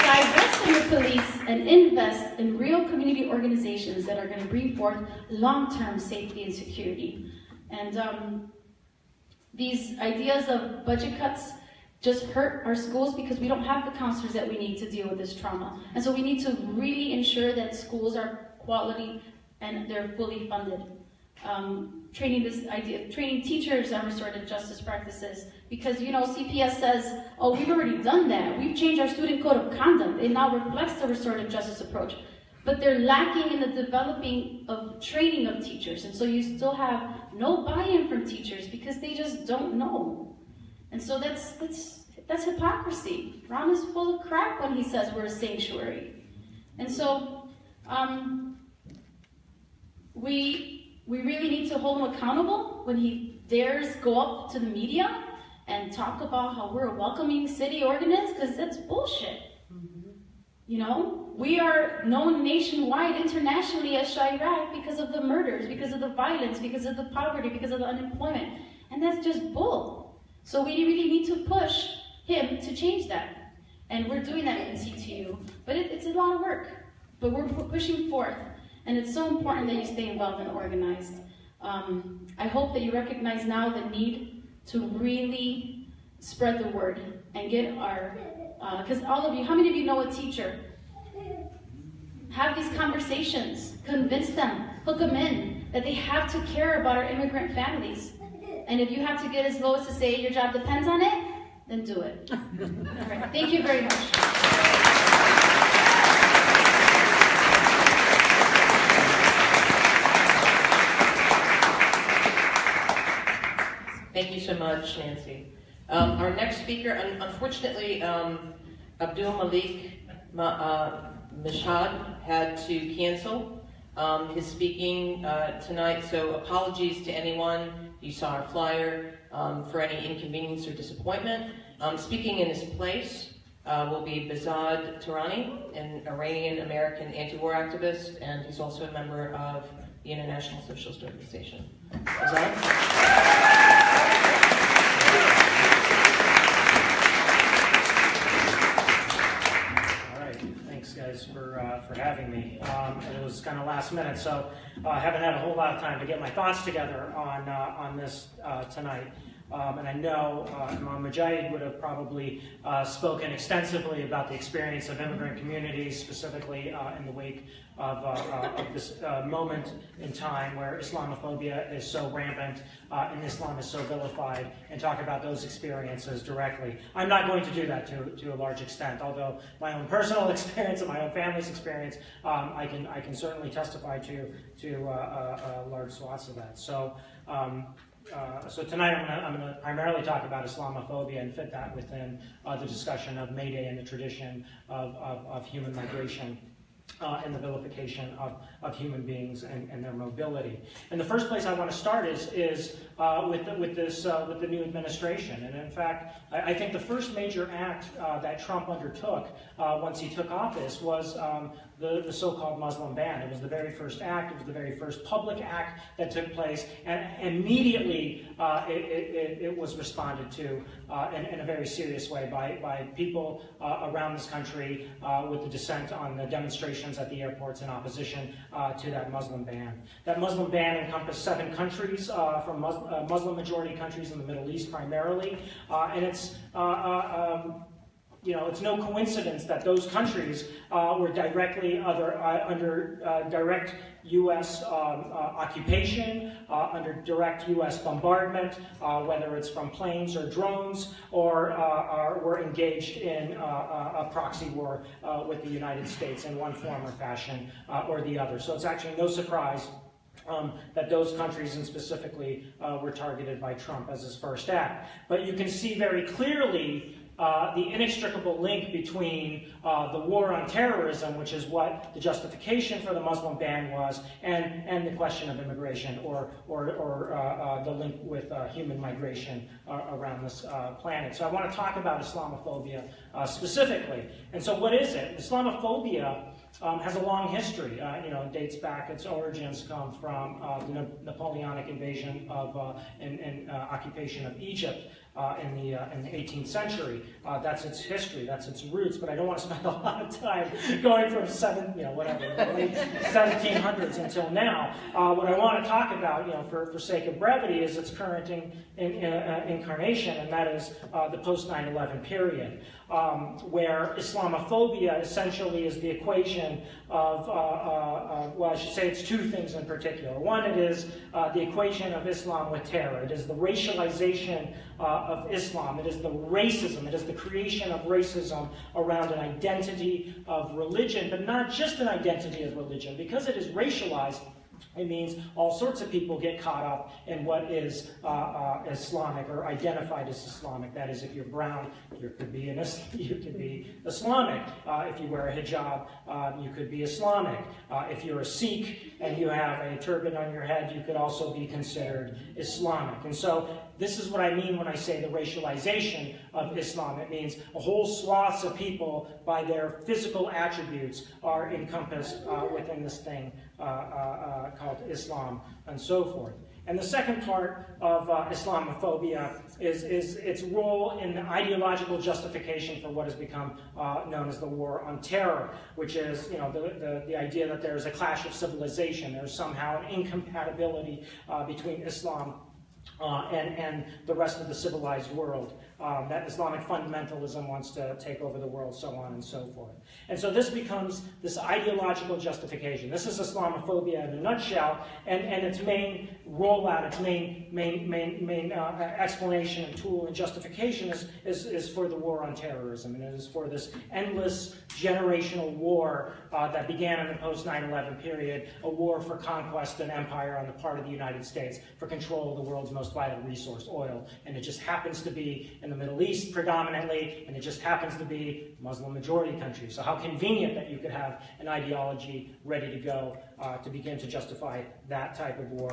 Divest in the police and invest in real community organizations that are going to bring forth long-term safety and security. And these ideas of budget cuts just hurt our schools because we don't have the counselors that we need to deal with this trauma. And so we need to really ensure that schools are quality and they're fully funded. Training teachers on restorative justice practices, because CPS says, oh, we've already done that. We've changed our student code of conduct. It now reflects the restorative justice approach. But they're lacking in the developing of training of teachers. And so you still have no buy-in from teachers because they just don't know. And so that's hypocrisy. Ron is full of crap when he says we're a sanctuary. And so we really need to hold him accountable when he dares go up to the media and talk about how we're a welcoming city ordinance, because that's bullshit. You know, we are known nationwide, internationally as Chirac because of the murders, because of the violence, because of the poverty, because of the unemployment. And that's just bull. So we really need to push him to change that. And we're doing that in CTU. But it's a lot of work. But we're pushing forth. And it's so important that you stay involved and organized. I hope that you recognize now the need to really spread the word and get our, because all of you, how many of you know a teacher? Have these conversations, convince them, hook them in, that they have to care about our immigrant families. And if you have to get as low as to say your job depends on it, then do it. All right, thank you very much. Thank you so much, Nancy. Our next speaker, unfortunately, Abdul Malik Behzad had to cancel his speaking tonight, so apologies to anyone, you saw our flyer, for any inconvenience or disappointment. Speaking in his place will be Behzad Tehrani, an Iranian-American anti-war activist, and he's also a member of the International Socialist Organization. Behzad? Thanks, guys, for having me. It was kind of last minute, so I haven't had a whole lot of time to get my thoughts together on this tonight. And I know Imam Mujahid would have probably spoken extensively about the experience of immigrant communities, specifically in the wake of this moment in time where Islamophobia is so rampant and Islam is so vilified, and talk about those experiences directly. I'm not going to do that to a large extent, although my own personal experience and my own family's experience, I can certainly testify to large swaths of that. So. So tonight I'm going to primarily talk about Islamophobia and fit that within the discussion of May Day and the tradition of human migration and the vilification of human beings and their mobility. And the first place I want to start is with the new administration. And in fact, I think the first major act that Trump undertook once he took office was the so-called Muslim ban. It was the very first act. It was the very first public act that took place, and immediately it was responded to in a very serious way by people around this country with the dissent on the demonstrations at the airports in opposition to that Muslim ban. That Muslim ban encompassed 7 countries from Muslim-majority countries in the Middle East primarily, and it's it's no coincidence that those countries were directly under direct U.S. Occupation, under direct U.S. bombardment, whether it's from planes or drones, or were engaged in a proxy war with the United States in one form or fashion or the other. So it's actually no surprise that those countries, and specifically, were targeted by Trump as his first act. But you can see very clearly the inextricable link between the war on terrorism, which is what the justification for the Muslim ban was, and the question of immigration, or the link with human migration around this planet. So I want to talk about Islamophobia specifically. And so what is it? Islamophobia has a long history. It dates back, its origins come from the Napoleonic invasion of and occupation of Egypt in the 18th century. That's its history, that's its roots, but I don't want to spend a lot of time going from the late 1700s until now. What I want to talk about, for sake of brevity, is its current incarnation, and that is the post 9/11 period, where Islamophobia essentially is the equation of, well, I should say it's 2 things in particular. One, it is the equation of Islam with terror. It is the racialization of Islam. It is the racism. It is the creation of racism around an identity of religion, but not just an identity of religion. Because it is racialized, It means all sorts of people get caught up in what is Islamic or identified as Islamic. That is, if you're brown, you could be Islamic. If you wear a hijab, you could be Islamic. If you're a Sikh and you have a turban on your head, you could also be considered Islamic. And so this is what I mean when I say the racialization of Islam. It means a whole swaths of people, by their physical attributes, are encompassed within this thing called Islam, and so forth. And the second part of Islamophobia is its role in the ideological justification for what has become known as the War on Terror, which is, you know, the idea that there is a clash of civilization. There's somehow an incompatibility between Islam and the rest of the civilized world. That Islamic fundamentalism wants to take over the world, so on and so forth. And so this becomes this ideological justification. This is Islamophobia in a nutshell, and its main rollout, its main explanation and tool and justification is for the war on terrorism, and it is for this endless generational war that began in the post 9/11 period, a war for conquest and empire on the part of the United States for control of the world's most vital resource, oil. And it just happens to be in the Middle East predominantly, and it just happens to be Muslim majority countries. So how convenient that you could have an ideology ready to go to begin to justify that type of war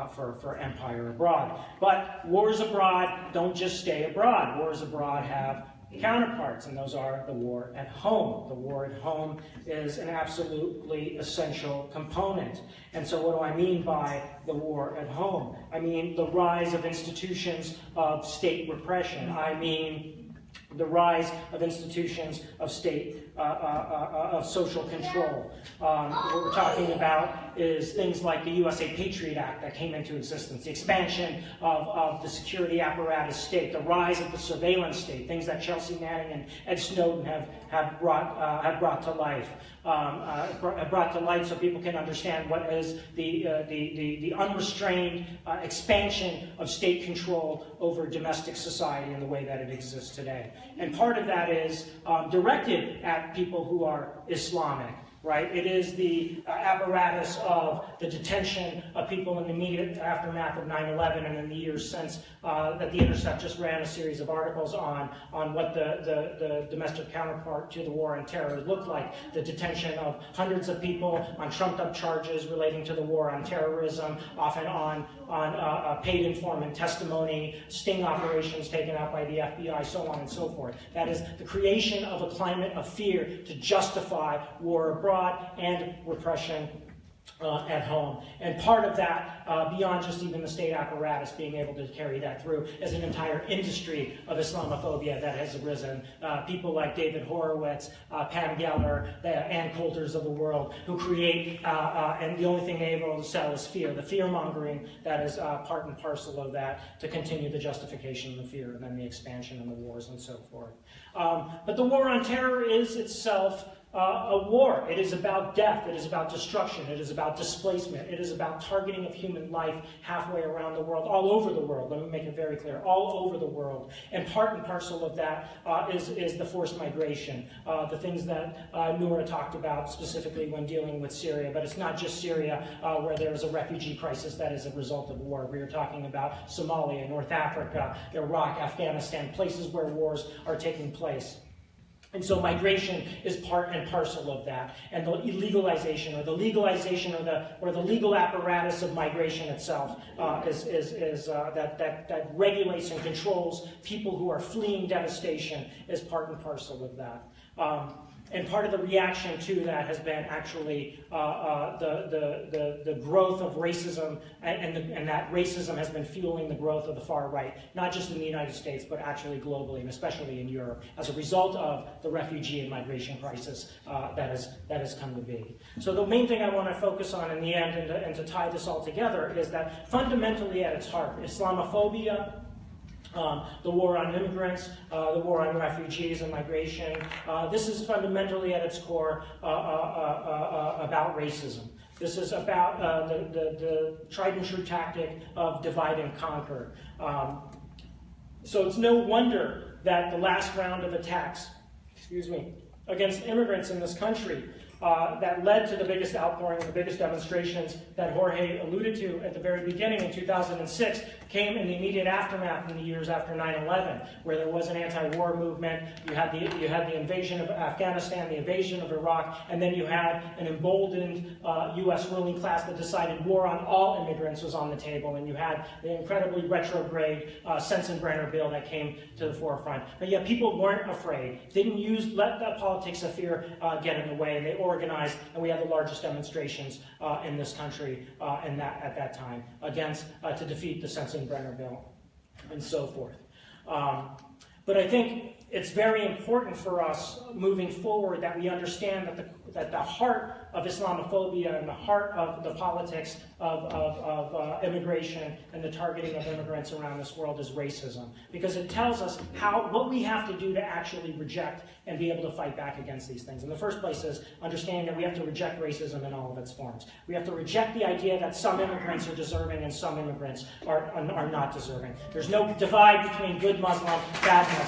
for empire abroad. But wars abroad don't just stay abroad. Wars abroad have counterparts, and those are the war at home. The war at home is an absolutely essential component. And so what do I mean by the war at home? I mean the rise of institutions of state repression. I mean the rise of institutions of state, of social control. What we're talking about is things like the USA Patriot Act that came into existence, the expansion of the security apparatus state, the rise of the surveillance state, things that Chelsea Manning and Ed Snowden have brought to life. Brought to light so people can understand what is the unrestrained expansion of state control over domestic society in the way that it exists today. And part of that is directed at people who are Islamic. Right? It is the apparatus of the detention of people in the immediate aftermath of 9/11 and in the years since that The Intercept just ran a series of articles on what the domestic counterpart to the war on terror looked like. The detention of hundreds of people on trumped-up charges relating to the war on terrorism, often on paid informant testimony, sting operations taken out by the FBI, so on and so forth. That is the creation of a climate of fear to justify war abroad and repression at home. And part of that, beyond just even the state apparatus being able to carry that through, is an entire industry of Islamophobia that has arisen. People like David Horowitz, Pam Geller, the Ann Coulters of the world, who create, and the only thing they're able to sell is fear, the fear-mongering that is part and parcel of that, to continue the justification of the fear and then the expansion and the wars and so forth. But the war on terror is itself a war. It is about death. It is about destruction. It is about displacement. It is about targeting of human life halfway around the world, all over the world. Let me make it very clear, all over the world. And part and parcel of that is the forced migration, the things that Noura talked about specifically when dealing with Syria. But it's not just Syria where there is a refugee crisis that is a result of war. We are talking about Somalia, North Africa, Iraq, Afghanistan, places where wars are taking place. And so migration is part and parcel of that, and the illegalization, or the legalization, or the legal apparatus of migration itself that regulates and controls people who are fleeing devastation is part and parcel of that. And part of the reaction to that has been actually the growth of racism, and that racism has been fueling the growth of the far right, not just in the United States, but actually globally, and especially in Europe, as a result of the refugee and migration crisis that has come to be. So the main thing I want to focus on in the end, and to tie this all together, is that fundamentally at its heart, Islamophobia, the war on immigrants, the war on refugees and migration. This is fundamentally at its core about racism. This is about the tried and true tactic of divide and conquer. So it's no wonder that the last round of attacks, against immigrants in this country that led to the biggest outpouring, the biggest demonstrations that Jorge alluded to at the very beginning in 2006 came in the immediate aftermath in the years after 9/11, where there was an anti-war movement. You had the invasion of Afghanistan, the invasion of Iraq, and then you had an emboldened U.S. ruling class that decided war on all immigrants was on the table, and you had the incredibly retrograde Sensenbrenner bill that came to the forefront. But yet people weren't afraid, didn't let the politics of fear get in the way, and they organized, and we had the largest demonstrations in this country at that time to defeat the Sensenbrenner bill and so forth. But I think it's very important for us moving forward that we understand that the heart of Islamophobia and the heart of the politics of immigration and the targeting of immigrants around this world is racism, because it tells us what we have to do to actually reject and be able to fight back against these things. And the first place is understanding that we have to reject racism in all of its forms. We have to reject the idea that some immigrants are deserving and some immigrants are not deserving. There's no divide between good Muslim, bad Muslim.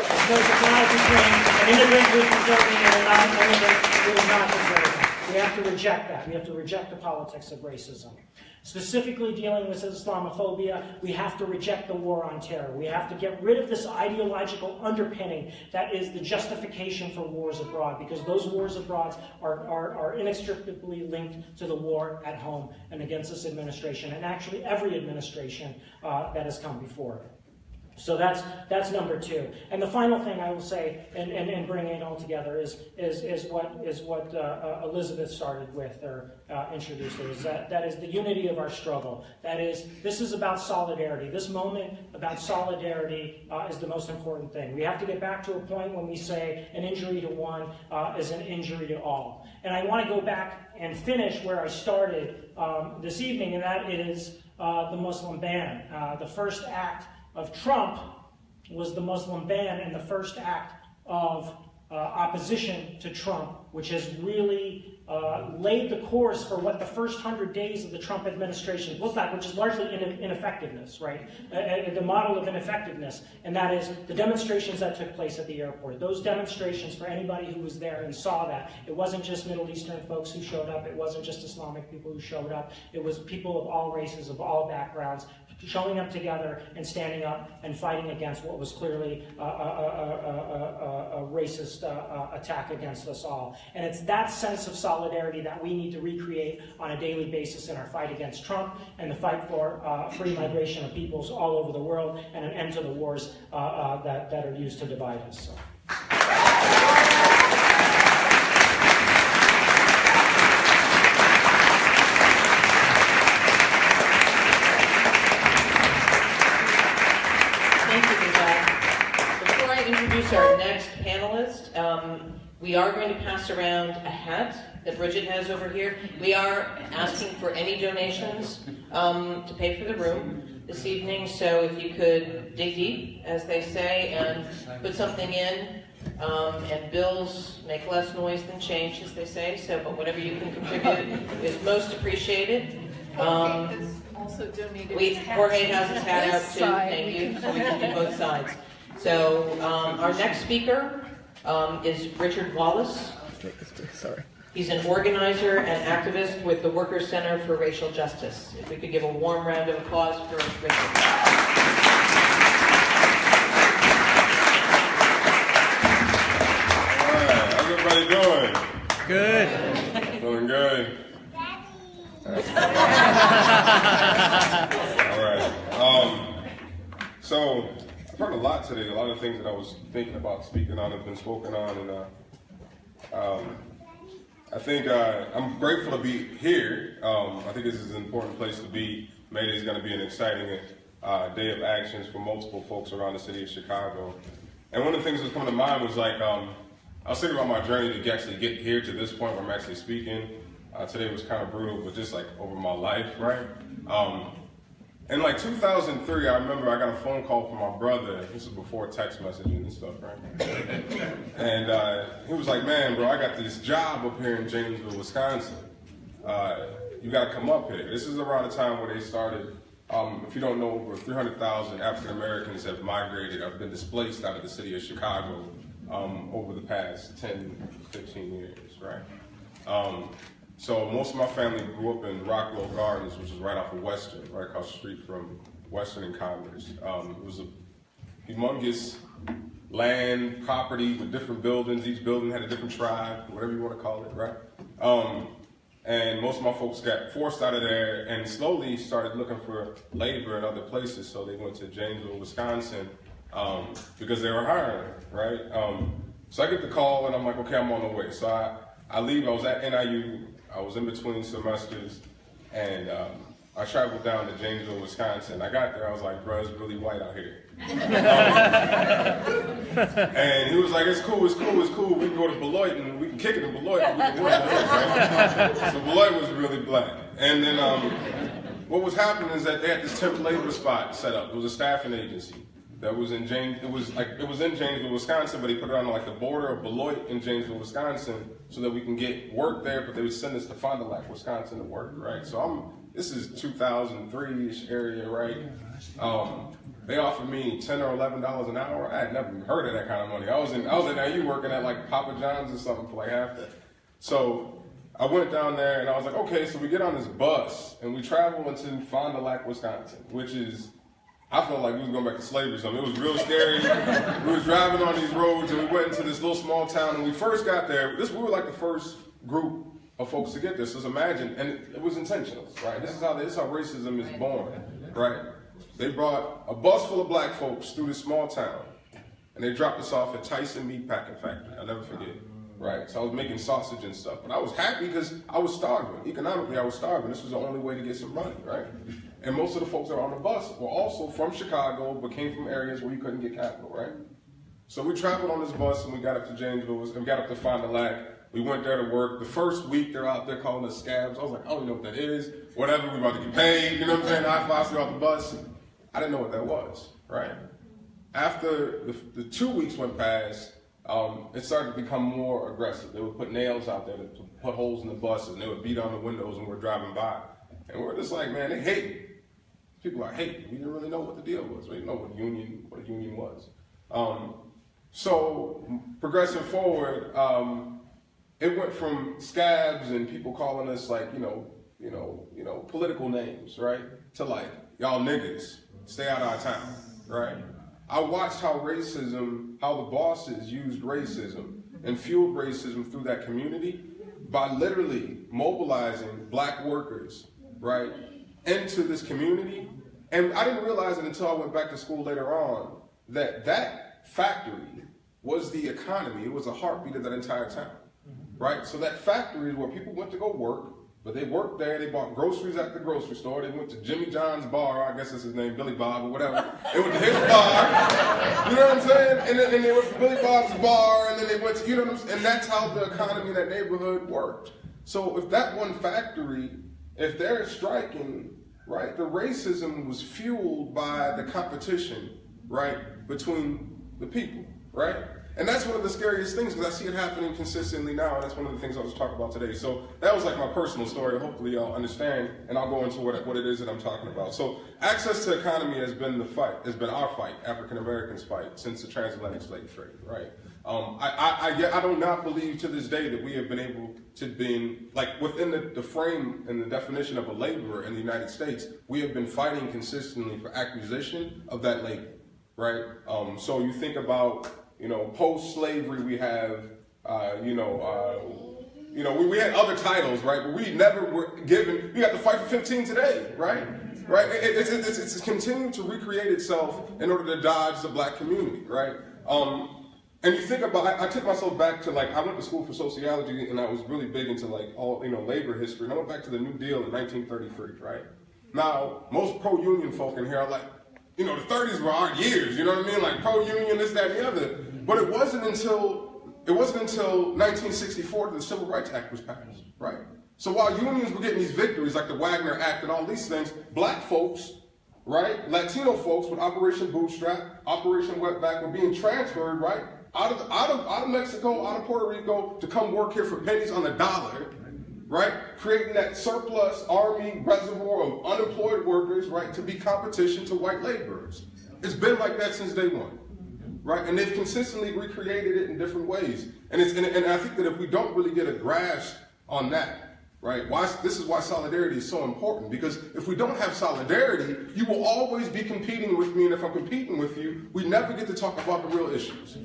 There's no divide between an immigrant who is deserving and a non-immigrant who is not deserving. We have to reject that. We have to reject the politics of racism. Specifically dealing with Islamophobia, we have to reject the war on terror. We have to get rid of this ideological underpinning that is the justification for wars abroad, because those wars abroad are inextricably linked to the war at home and against this administration, and actually every administration that has come before it. So that's number two. And the final thing I will say, and bringing it all together, is what Elizabeth started with or introduced it, is that is the unity of our struggle. This is about solidarity. This moment about solidarity is the most important thing. We have to get back to a point when we say an injury to one is an injury to all. And I want to go back and finish where I started this evening, and that is the Muslim ban. The first act of Trump was the Muslim ban, and the first act of opposition to Trump, which has really laid the course for what the first 100 days of the Trump administration looked like, which is largely ineffectiveness, right? The model of ineffectiveness, and that is the demonstrations that took place at the airport. Those demonstrations, for anybody who was there and saw that, it wasn't just Middle Eastern folks who showed up, it wasn't just Islamic people who showed up, it was people of all races, of all backgrounds, showing up together and standing up and fighting against what was clearly a racist attack against us all. And it's that sense of solidarity that we need to recreate on a daily basis in our fight against Trump and the fight for free migration of peoples all over the world and an end to the wars that are used to divide us. So. Our next panelist, we are going to pass around a hat that Bridget has over here. We are asking for any donations to pay for the room this evening, so if you could dig deep, as they say, and put something in, and bills make less noise than change, as they say, so but whatever you can contribute is most appreciated. Jorge has also donated his hat. Jorge has his hat out too, thank you, so we can do both sides. So our next speaker is Richard Wallace. Sorry. He's an organizer and activist with the Workers' Center for Racial Justice. If we could give a warm round of applause for Richard. Alright, how's everybody doing? Good. Doing good. Alright. So I've heard a lot today. A lot of things that I was thinking about speaking on have been spoken on, and I think I'm grateful to be here. I think this is an important place to be. May Day is going to be an exciting day of actions for multiple folks around the city of Chicago. And one of the things that was coming to mind was like, I was thinking about my journey to actually get here to this point where I'm actually speaking. Today was kind of brutal, but just like over my life, right? In like 2003, I remember I got a phone call from my brother. This was before text messaging and stuff, right? And he was like, man, bro, I got this job up here in Janesville, Wisconsin. You got to come up here. This is around the time where they started, if you don't know, over 300,000 African Americans have migrated, have been displaced out of the city of Chicago over the past 10, 15 years, right? So most of my family grew up in Rockwell Gardens, which is right off of Western, right across the street from Western and Commerce. It was a humongous land, property with different buildings. Each building had a different tribe, whatever you want to call it, right? And most of my folks got forced out of there and slowly started looking for labor in other places. So they went to Janesville, Wisconsin, because they were hiring, right? So I get the call and I'm like, okay, I'm on the way. So I leave, I was at NIU, I was in between semesters, and I traveled down to Janesville, Wisconsin. I got there, I was like, bro, it's really white out here. And he was like, it's cool, we can go to Beloit and we can kick it in Beloit. And we can work right? So Beloit was really black. And then what was happening is that they had this temp labor spot set up. It was a staffing agency that was in it was in Janesville, Wisconsin, but he put it on like the border of Beloit and Janesville, Wisconsin, so that we can get work there, but they would send us to Fond du Lac, Wisconsin to work, right? So this is 2003-ish area, right? They offered me $10 or $11 an hour. I had never heard of that kind of money. I was at NIU working at like Papa John's or something for like half that. So I went down there and I was like, okay, so we get on this bus and we travel into Fond du Lac, Wisconsin, which is, I felt like we was going back to slavery or something. It was real scary. We was driving on these roads and we went into this little small town. And we first got there, we were like the first group of folks to get there. So imagine, and it was intentional, right? This is how racism is born, right? They brought a bus full of black folks through this small town, and they dropped us off at Tyson Meat Packing Factory. I'll never forget, right? So I was making sausage and stuff, but I was happy because I was starving. Economically, I was starving. This was the only way to get some money, right? And most of the folks that were on the bus were also from Chicago, but came from areas where you couldn't get capital, right? So we traveled on this bus, and we got up to Janesville, and we got up to Fond du Lac. We went there to work. The first week, they're out there calling us scabs. I was like, I don't even know what that is. Whatever, we about to get paid. You know what I'm saying? I flew off the bus. I didn't know what that was, right? After the 2 weeks went past, it started to become more aggressive. They would put nails out there to put holes in the buses, and they would beat on the windows when we were driving by. And we're just like, man, they hate me. People are hating. We didn't really know what the deal was. We didn't know what a union was. So progressing forward, it went from scabs and people calling us like, political names, right? To like, y'all niggas, stay out of our town, right? I watched how the bosses used racism and fueled racism through that community by literally mobilizing black workers, right, into this community. And I didn't realize it until I went back to school later on that factory was the economy. It was the heartbeat of that entire town, right? So that factory is where people went to go work, but they worked there, they bought groceries at the grocery store, they went to Jimmy John's bar, I guess that's his name, Billy Bob or whatever. They went to his bar, you know what I'm saying? And then they went to Billy Bob's bar, and then they went to, you know what I'm saying? And that's how the economy in that neighborhood worked. So if that one factory, if they're striking, right, the racism was fueled by the competition, right, between the people, right? And that's one of the scariest things, because I see it happening consistently now, and that's one of the things I was talking about today. So that was like my personal story. Hopefully y'all understand, and I'll go into what it is that I'm talking about. So access to economy has been our fight, African Americans' fight, since the transatlantic slave trade, right? I do not believe to this day that we have been able to be, like, within the frame and the definition of a laborer in the United States, we have been fighting consistently for acquisition of that labor, right? So you think about, post-slavery, we have, we had other titles, right? But we never were given, we got to fight for 15 today, right? Right? It's continuing to recreate itself in order to dodge the black community, right? And you think about, I took myself back to, like, I went to school for sociology, and I was really big into, like, all, labor history, and I went back to the New Deal in 1933, right? Now, most pro-union folk in here are like, the 30s were our years, you know what I mean? Like pro-union, this, that, and the other. But it wasn't until 1964 that the Civil Rights Act was passed, right? So while unions were getting these victories, like the Wagner Act and all these things, black folks, right, Latino folks with Operation Bootstrap, Operation Wetback were being transferred, right, out of Mexico, out of Puerto Rico to come work here for pennies on the dollar, right? Creating that surplus army reservoir of unemployed workers, right, to be competition to white laborers. It's been like that since day one, right? And they've consistently recreated it in different ways. And I think that if we don't really get a grasp on that, right? This is why solidarity is so important, because if we don't have solidarity, you will always be competing with me, and if I'm competing with you, we never get to talk about the real issues.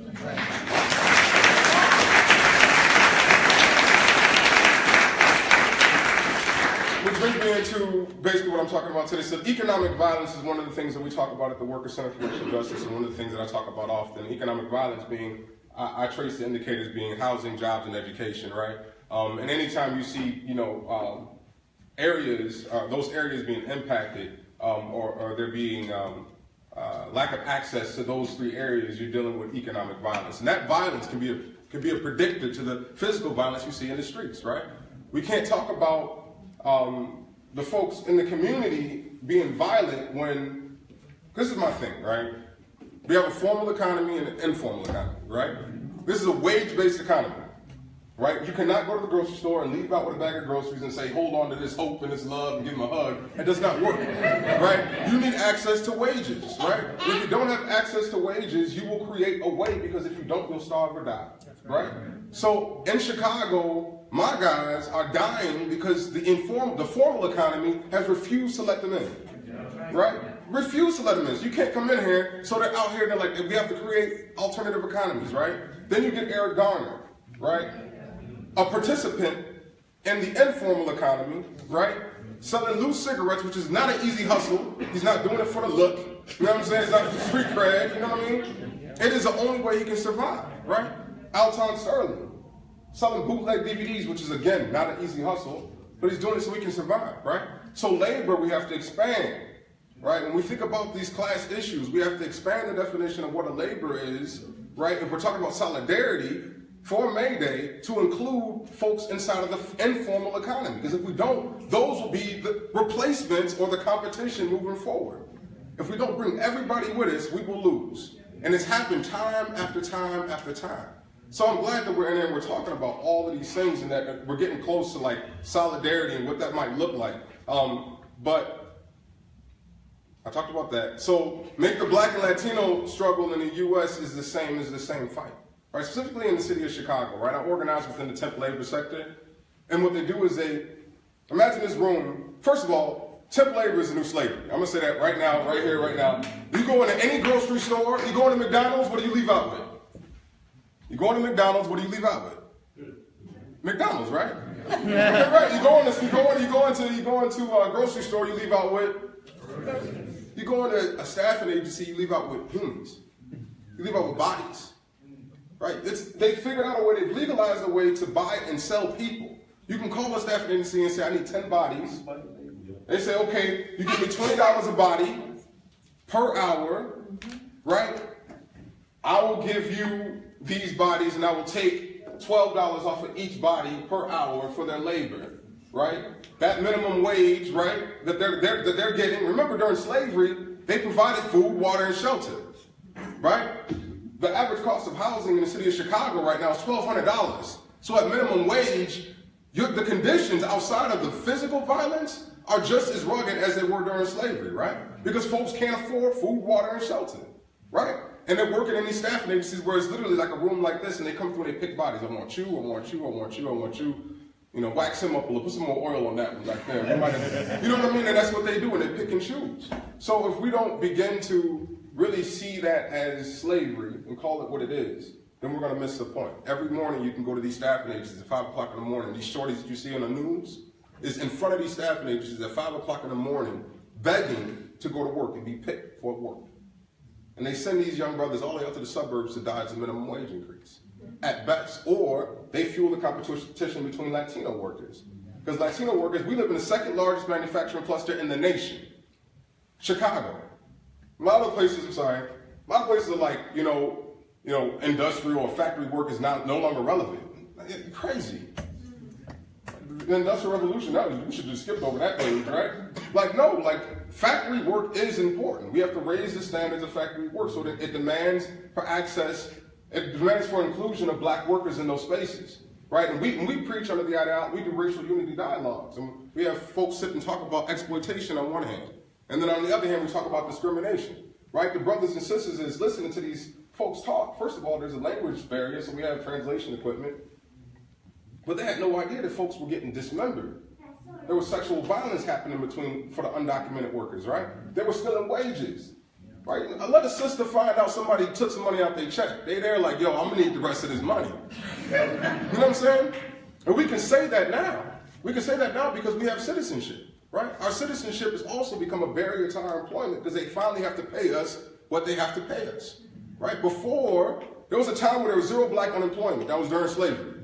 Which brings me into basically what I'm talking about today. So economic violence is one of the things that we talk about at the Workers' Center for Racial Justice, and one of the things that I talk about often. Economic violence being, I trace the indicators being housing, jobs, and education, right? And anytime you see, areas, those areas being impacted, or there being lack of access to those three areas, you're dealing with economic violence. And that violence can be a predictor to the physical violence you see in the streets, right? We can't talk about the folks in the community being violent when, this is my thing, right? We have a formal economy and an informal economy, right? This is a wage-based economy, right? You cannot go to the grocery store and leave out with a bag of groceries and say, hold on to this hope and this love and give them a hug. It does not work, right? You need access to wages, right? If you don't have access to wages, you will create a way, because if you don't, you'll starve or die, right? So in Chicago, my guys are dying because the formal economy has refused to let them in, right? Refused to let them in. So you can't come in here, so they're out here, they're like, we have to create alternative economies, right? Then you get Eric Garner, right? A participant in the informal economy, right? Selling loose cigarettes, which is not an easy hustle. He's not doing it for the look. You know what I'm saying? It's not for street cred, you know what I mean? It is the only way he can survive, right? Alton Sterling, selling bootleg DVDs, which is, again, not an easy hustle, but he's doing it so he can survive, right? So labor, we have to expand, right? When we think about these class issues, we have to expand the definition of what a labor is, right? If we're talking about solidarity for May Day, to include folks inside of the informal economy, because if we don't, those will be the replacements or the competition moving forward. If we don't bring everybody with us, we will lose. And it's happened time after time after time. So I'm glad that we're in there and we're talking about all of these things, and that we're getting close to like solidarity and what that might look like. But I talked about that. So make the Black and Latino struggle in the U.S. is the same fight, right? Specifically in the city of Chicago, right? I organize within the temp labor sector, and what they do is they imagine this room. First of all, temp labor is the new slavery. I'm gonna say that right now, right here, right now. You go into any grocery store, you go into McDonald's, what do you leave out with? You go into McDonald's, what do you leave out with? McDonald's, right? Right. You go into a grocery store, you leave out with. You go into a staffing agency, you leave out with humans. You leave out with bodies, right? They figured out a way. They've legalized a way to buy and sell people. You can call a staffing agency and say, I need 10 bodies. They say, okay, you give me $20 a body per hour, right? I will give you these bodies, and I will take $12 off of each body per hour for their labor, right? That minimum wage, right, that they're getting. Remember, during slavery, they provided food, water, and shelter, right? The average cost of housing in the city of Chicago right now is $1,200. So at minimum wage, the conditions outside of the physical violence are just as rugged as they were during slavery, right? Because folks can't afford food, water, and shelter, right? And they're working in these staffing agencies where it's literally like a room like this, and they come through and they pick bodies. I want you, I want you, I want you, I want you. You know, wax him up a little, put some more oil on that one right there. You know what I mean? And that's what they do, and they pick and choose. So if we don't begin to really see that as slavery and call it what it is, then we're going to miss the point. Every morning you can go to these staffing agencies at 5 o'clock in the morning. These shorties that you see on the news is in front of these staffing agencies at 5 o'clock in the morning begging to go to work and be picked for work. And they send these young brothers all the way up to the suburbs to dodge the minimum wage increase, at best. Or they fuel the competition between Latino workers. Because Latino workers, we live in the second largest manufacturing cluster in the nation, Chicago. A lot of places are like, industrial or factory work is no longer relevant. It's crazy. The Industrial Revolution, we should just skip over that page, right? Factory work is important. We have to raise the standards of factory work so that it demands for access, it demands for inclusion of black workers in those spaces, right? And we preach under the ideology, we do racial unity dialogues. And we have folks sit and talk about exploitation on one hand. And then on the other hand, we talk about discrimination, right? The brothers and sisters is listening to these folks talk. First of all, there's a language barrier, so we have translation equipment. But they had no idea that folks were getting dismembered. There was sexual violence happening for the undocumented workers, right? They were stealing wages, right? I let a sister find out somebody took some money out their check. They there like, yo, I'm gonna need the rest of this money. You know what I'm saying? And we can say that now. We can say that now because we have citizenship, right? Our citizenship has also become a barrier to our employment because they finally have to pay us what they have to pay us, right? Before, there was a time where there was zero black unemployment. That was during slavery.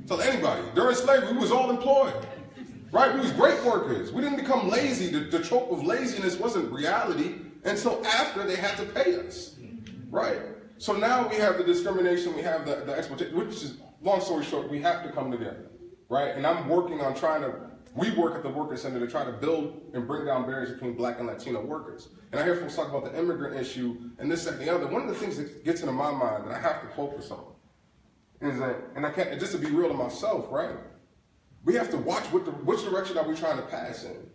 Tell anybody, during slavery, we was all employed, right? We was great workers. We didn't become lazy. The trope of laziness wasn't reality until after they had to pay us, right? So now we have the discrimination, we have the exploitation, which is, long story short, we have to come together, right? And I'm working on we work at the Worker Center to try to build and bring down barriers between black and Latino workers. And I hear folks talk about the immigrant issue and this, that, and the other. One of the things that gets into my mind that I have to focus on is that, and I can't, just to be real to myself, right? We have to watch which direction are we trying to pass in,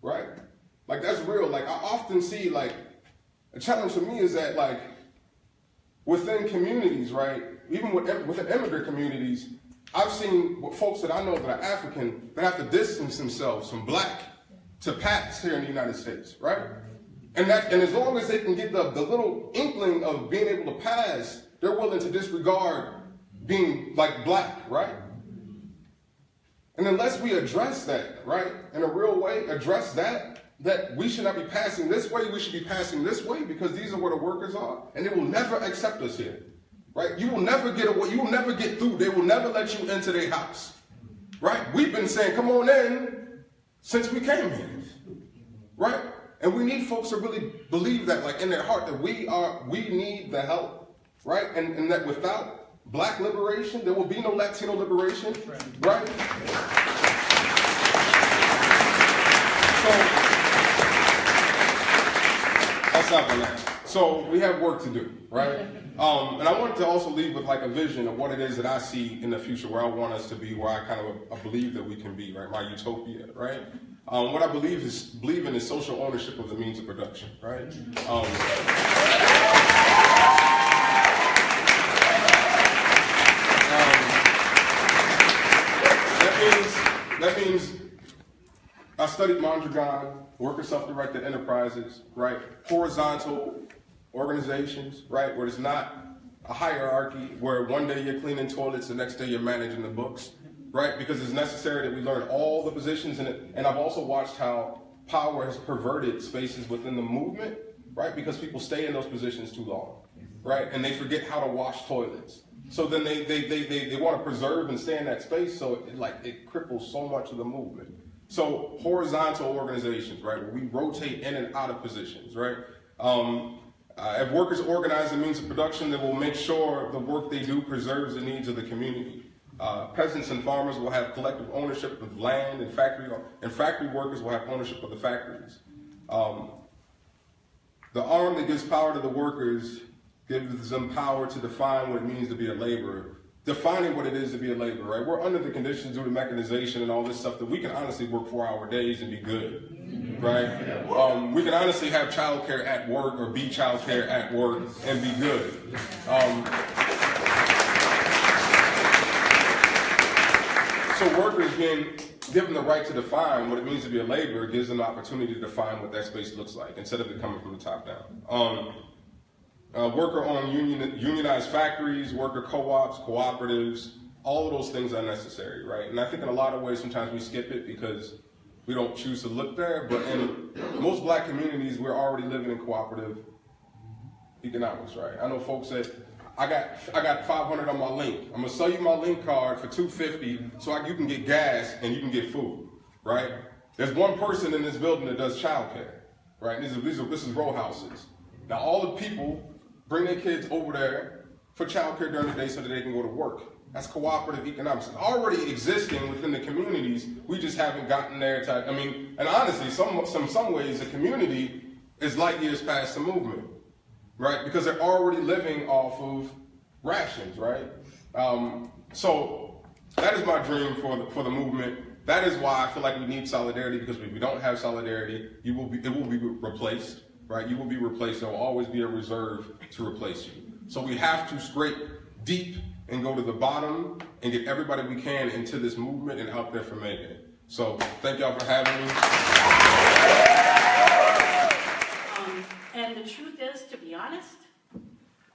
right? Like, that's real. Like, I often see, like, a challenge for me is that, like, within communities, right, even within immigrant communities, I've seen folks that I know that are African that have to distance themselves from black to pass here in the United States, right? And as long as they can get the little inkling of being able to pass, they're willing to disregard being like black, right? And unless we address that, right, in a real way, address that we should not be passing this way, we should be passing this way because these are where the workers are, and they will never accept us here, right? You will never get away, you will never get through, they will never let you into their house, right? We've been saying, come on in, since we came here, right? And we need folks to really believe that, like in their heart, that we need the help, right? And that without black liberation, there will be no Latino liberation, right? So, I'll stop on that. So we have work to do, right? And I wanted to also leave with like a vision of what it is that I see in the future, where I want us to be, where I believe that we can be, right? My utopia, right? What I believe in is social ownership of the means of production, right? That means I studied Mondragon, worker self-directed enterprises, right? Horizontal organizations, right? Where it's not a hierarchy, where one day you're cleaning toilets, the next day you're managing the books, right? Because it's necessary that we learn all the positions in it. And I've also watched how power has perverted spaces within the movement, right? Because people stay in those positions too long, right? And they forget how to wash toilets. So then they want to preserve and stay in that space, so it cripples so much of the movement. So horizontal organizations, right, where we rotate in and out of positions, right? If workers organize the means of production, they will make sure the work they do preserves the needs of the community. Peasants and farmers will have collective ownership of land, and factory workers will have ownership of the factories. The arm that gives power to the workers gives them power to define what it means to be a laborer. Defining what it is to be a laborer, right? We're under the conditions due to mechanization and all this stuff that we can honestly work 4-hour days and be good, right? We can honestly have childcare at work or be childcare at work and be good. So workers being given the right to define what it means to be a laborer gives them the opportunity to define what that space looks like instead of it coming from the top down. Worker-owned unionized factories, worker co-ops, cooperatives, all of those things are necessary, right? And I think in a lot of ways sometimes we skip it because we don't choose to look there, but in most black communities we're already living in cooperative economics, right? I know folks that I got 500 on my link. I'm gonna sell you my link card for $250 so you can get gas and you can get food, right? There's one person in this building that does childcare, right? This is row houses. Now all the people bring their kids over there for childcare during the day so that they can go to work. That's cooperative economics. It's already existing within the communities. We just haven't gotten there to, and honestly, some ways the community is light years past the movement, right? Because they're already living off of rations, right? So that is my dream for the movement. That is why I feel like we need solidarity, because if we don't have solidarity, it will be replaced. Right? You will be replaced. There will always be a reserve to replace you. So we have to scrape deep and go to the bottom and get everybody we can into this movement and help them from making it. So thank y'all for having me. And the truth is, to be honest,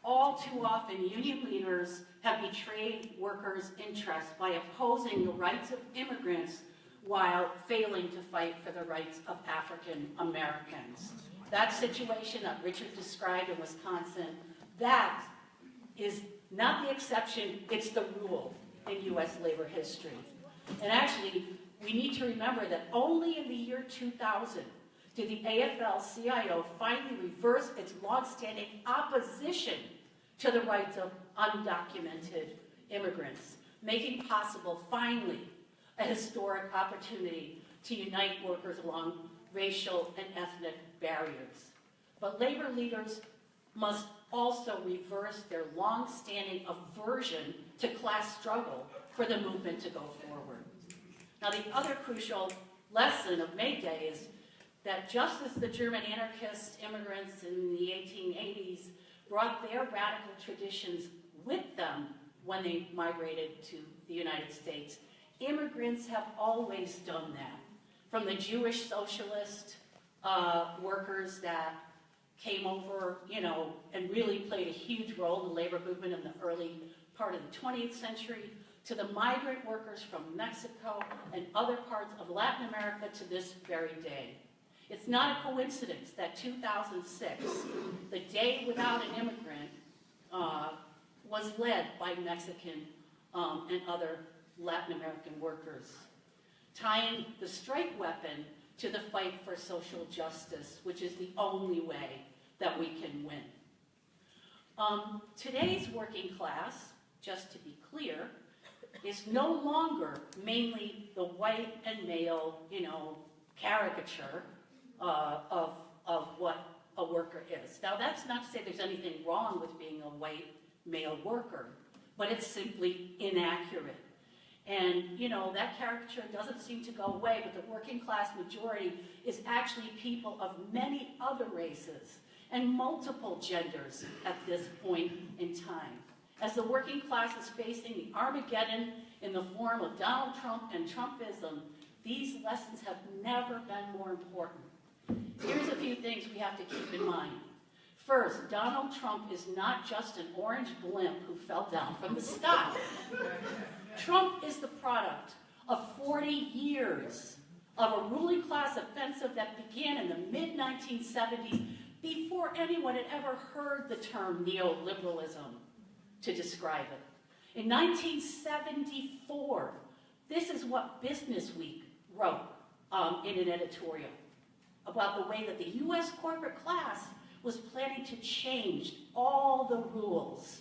all too often union leaders have betrayed workers' interests by opposing the rights of immigrants while failing to fight for the rights of African Americans. That situation that Richard described in Wisconsin, that is not the exception, it's the rule in US labor history. And actually, we need to remember that only in the year 2000 did the AFL-CIO finally reverse its longstanding opposition to the rights of undocumented immigrants, making possible, finally, a historic opportunity to unite workers along racial and ethnic barriers. But labor leaders must also reverse their long-standing aversion to class struggle for the movement to go forward. Now, the other crucial lesson of May Day is that just as the German anarchist immigrants in the 1880s brought their radical traditions with them when they migrated to the United States, immigrants have always done that. From the Jewish socialist workers that came over, and really played a huge role in the labor movement in the early part of the 20th century, to the migrant workers from Mexico and other parts of Latin America to this very day. It's not a coincidence that 2006, the Day Without an Immigrant, was led by Mexican and other Latin American workers, tying the strike weapon to the fight for social justice, which is the only way that we can win. Today's working class, just to be clear, is no longer mainly the white and male, caricature of what a worker is. Now, that's not to say there's anything wrong with being a white male worker, but it's simply inaccurate. And, that caricature doesn't seem to go away, but the working class majority is actually people of many other races and multiple genders at this point in time. As the working class is facing the Armageddon in the form of Donald Trump and Trumpism, these lessons have never been more important. Here's a few things we have to keep in mind. First, Donald Trump is not just an orange blimp who fell down from the sky. Trump is the product of 40 years of a ruling class offensive that began in the mid-1970s before anyone had ever heard the term neoliberalism to describe it. In 1974, this is what Business Week wrote in an editorial about the way that the US corporate class was planning to change all the rules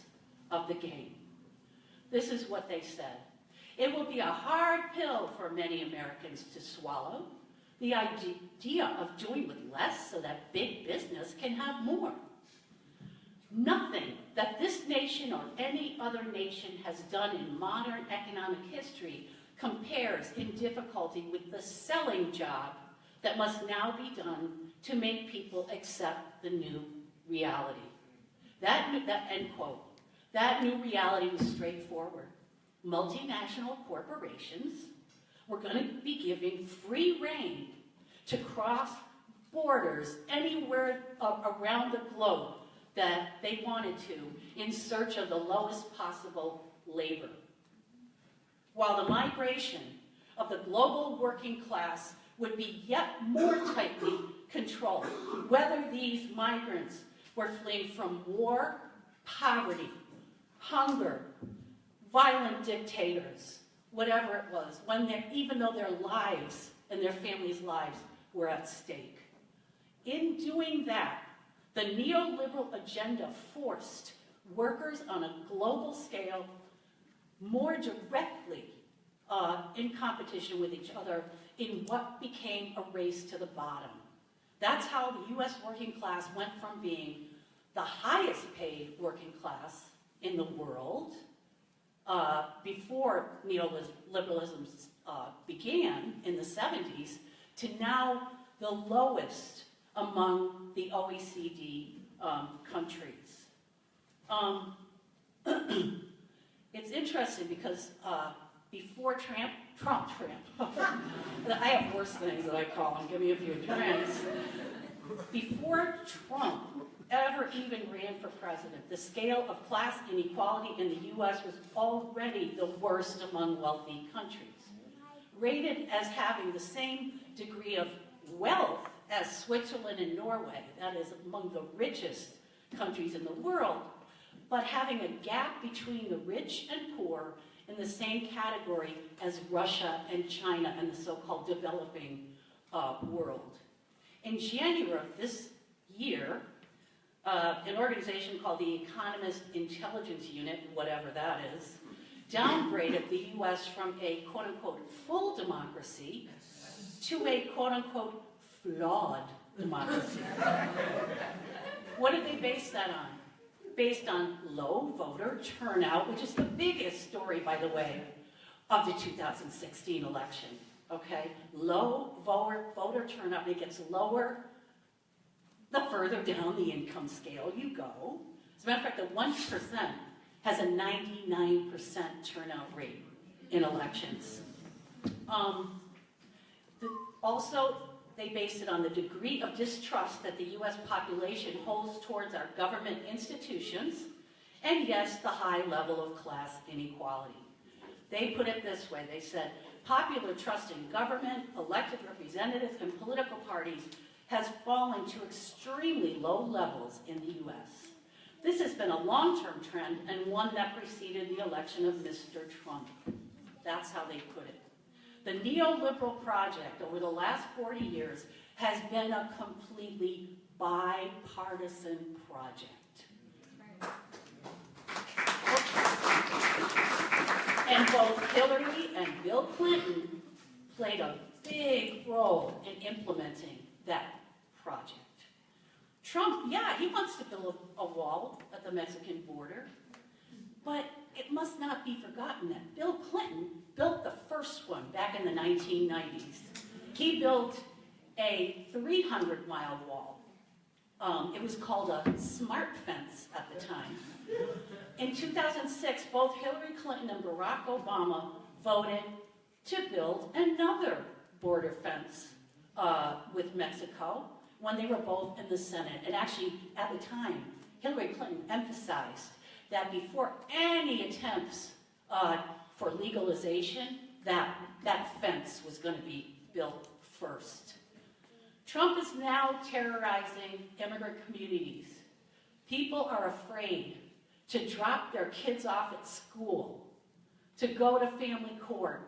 of the game. This is what they said. It will be a hard pill for many Americans to swallow, the idea of doing with less so that big business can have more. Nothing that this nation or any other nation has done in modern economic history compares in difficulty with the selling job that must now be done to make people accept the new reality. End quote. That new reality was straightforward. Multinational corporations were going to be giving free rein to cross borders anywhere around the globe that they wanted to in search of the lowest possible labor. While the migration of the global working class would be yet more tightly controlled, whether these migrants were fleeing from war, poverty, hunger, violent dictators, whatever it was, even though their lives and their families' lives were at stake. In doing that, the neoliberal agenda forced workers on a global scale more directly in competition with each other in what became a race to the bottom. That's how the US working class went from being the highest paid working class in the world before neoliberalism began in the 70s to now the lowest among the OECD countries. It's interesting because before Trump, I have worse things that I call him, give me a few drinks. Before Trump ever even ran for president, the scale of class inequality in the US was already the worst among wealthy countries. Rated as having the same degree of wealth as Switzerland and Norway, that is among the richest countries in the world, but having a gap between the rich and poor in the same category as Russia and China and the so-called developing world. In January of this year, an organization called the Economist Intelligence Unit, whatever that is, downgraded the US from a quote-unquote full democracy to a quote-unquote flawed democracy. What did they base that on? Based on low voter turnout, which is the biggest story, by the way, of the 2016 election, okay? Low voter turnout, and it gets lower the further down the income scale you go. As a matter of fact, the 1% has a 99% turnout rate in elections. Also, they based it on the degree of distrust that the US population holds towards our government institutions, and yes, the high level of class inequality. They put it this way, they said, popular trust in government, elected representatives, and political parties has fallen to extremely low levels in the US. This has been a long-term trend and one that preceded the election of Mr. Trump. That's how they put it. The neoliberal project over the last 40 years has been a completely bipartisan project. And both Hillary and Bill Clinton played a big role in implementing that project. Trump, yeah, he wants to build a wall at the Mexican border, but it must not be forgotten that Bill Clinton built the first one back in the 1990s. He built a 300-mile wall. It was called a smart fence at the time. In 2006, both Hillary Clinton and Barack Obama voted to build another border fence with Mexico when they were both in the Senate. And actually, at the time, Hillary Clinton emphasized that before any attempts for legalization, that fence was going to be built first. Trump is now terrorizing immigrant communities. People are afraid to drop their kids off at school, to go to family court.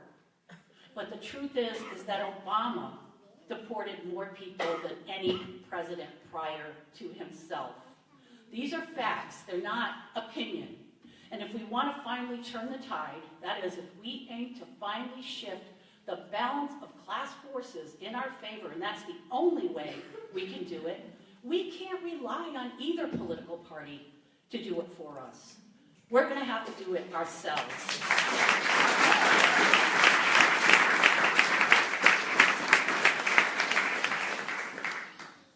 But the truth is that Obama deported more people than any president prior to himself. These are facts, they're not opinion. And if we want to finally turn the tide, that is, if we aim to finally shift the balance of class forces in our favor, and that's the only way we can do it, we can't rely on either political party to do it for us. We're going to have to do it ourselves.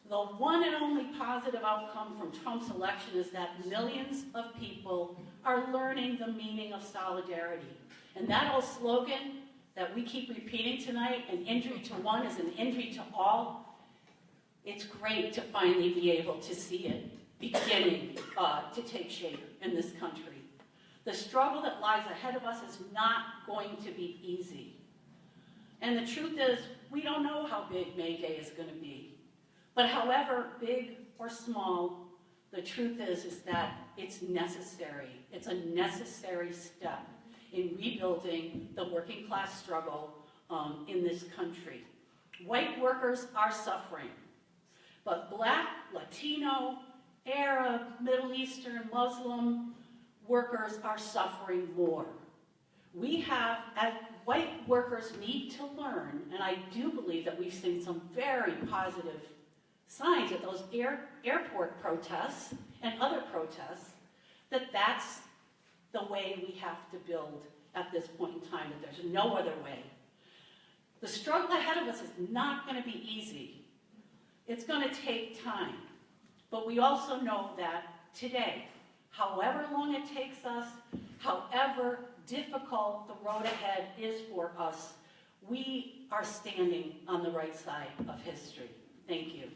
The one and only positive outcome from Trump's election is that millions of people are learning the meaning of solidarity. And that old slogan that we keep repeating tonight, an injury to one is an injury to all, it's great to finally be able to see it beginning to take shape in this country. The struggle that lies ahead of us is not going to be easy. And the truth is, we don't know how big May Day is going to be. But however big or small, the truth is that it's necessary. It's a necessary step in rebuilding the working class struggle in this country. White workers are suffering, but Black, Latino, Arab, Middle Eastern, Muslim workers are suffering more. We have, as white workers need to learn, and I do believe that we've seen some very positive signs at those airport protests and other protests, that's the way we have to build at this point in time, that there's no other way. The struggle ahead of us is not going to be easy. It's going to take time. But we also know that today, however long it takes us, however difficult the road ahead is for us, we are standing on the right side of history. Thank you.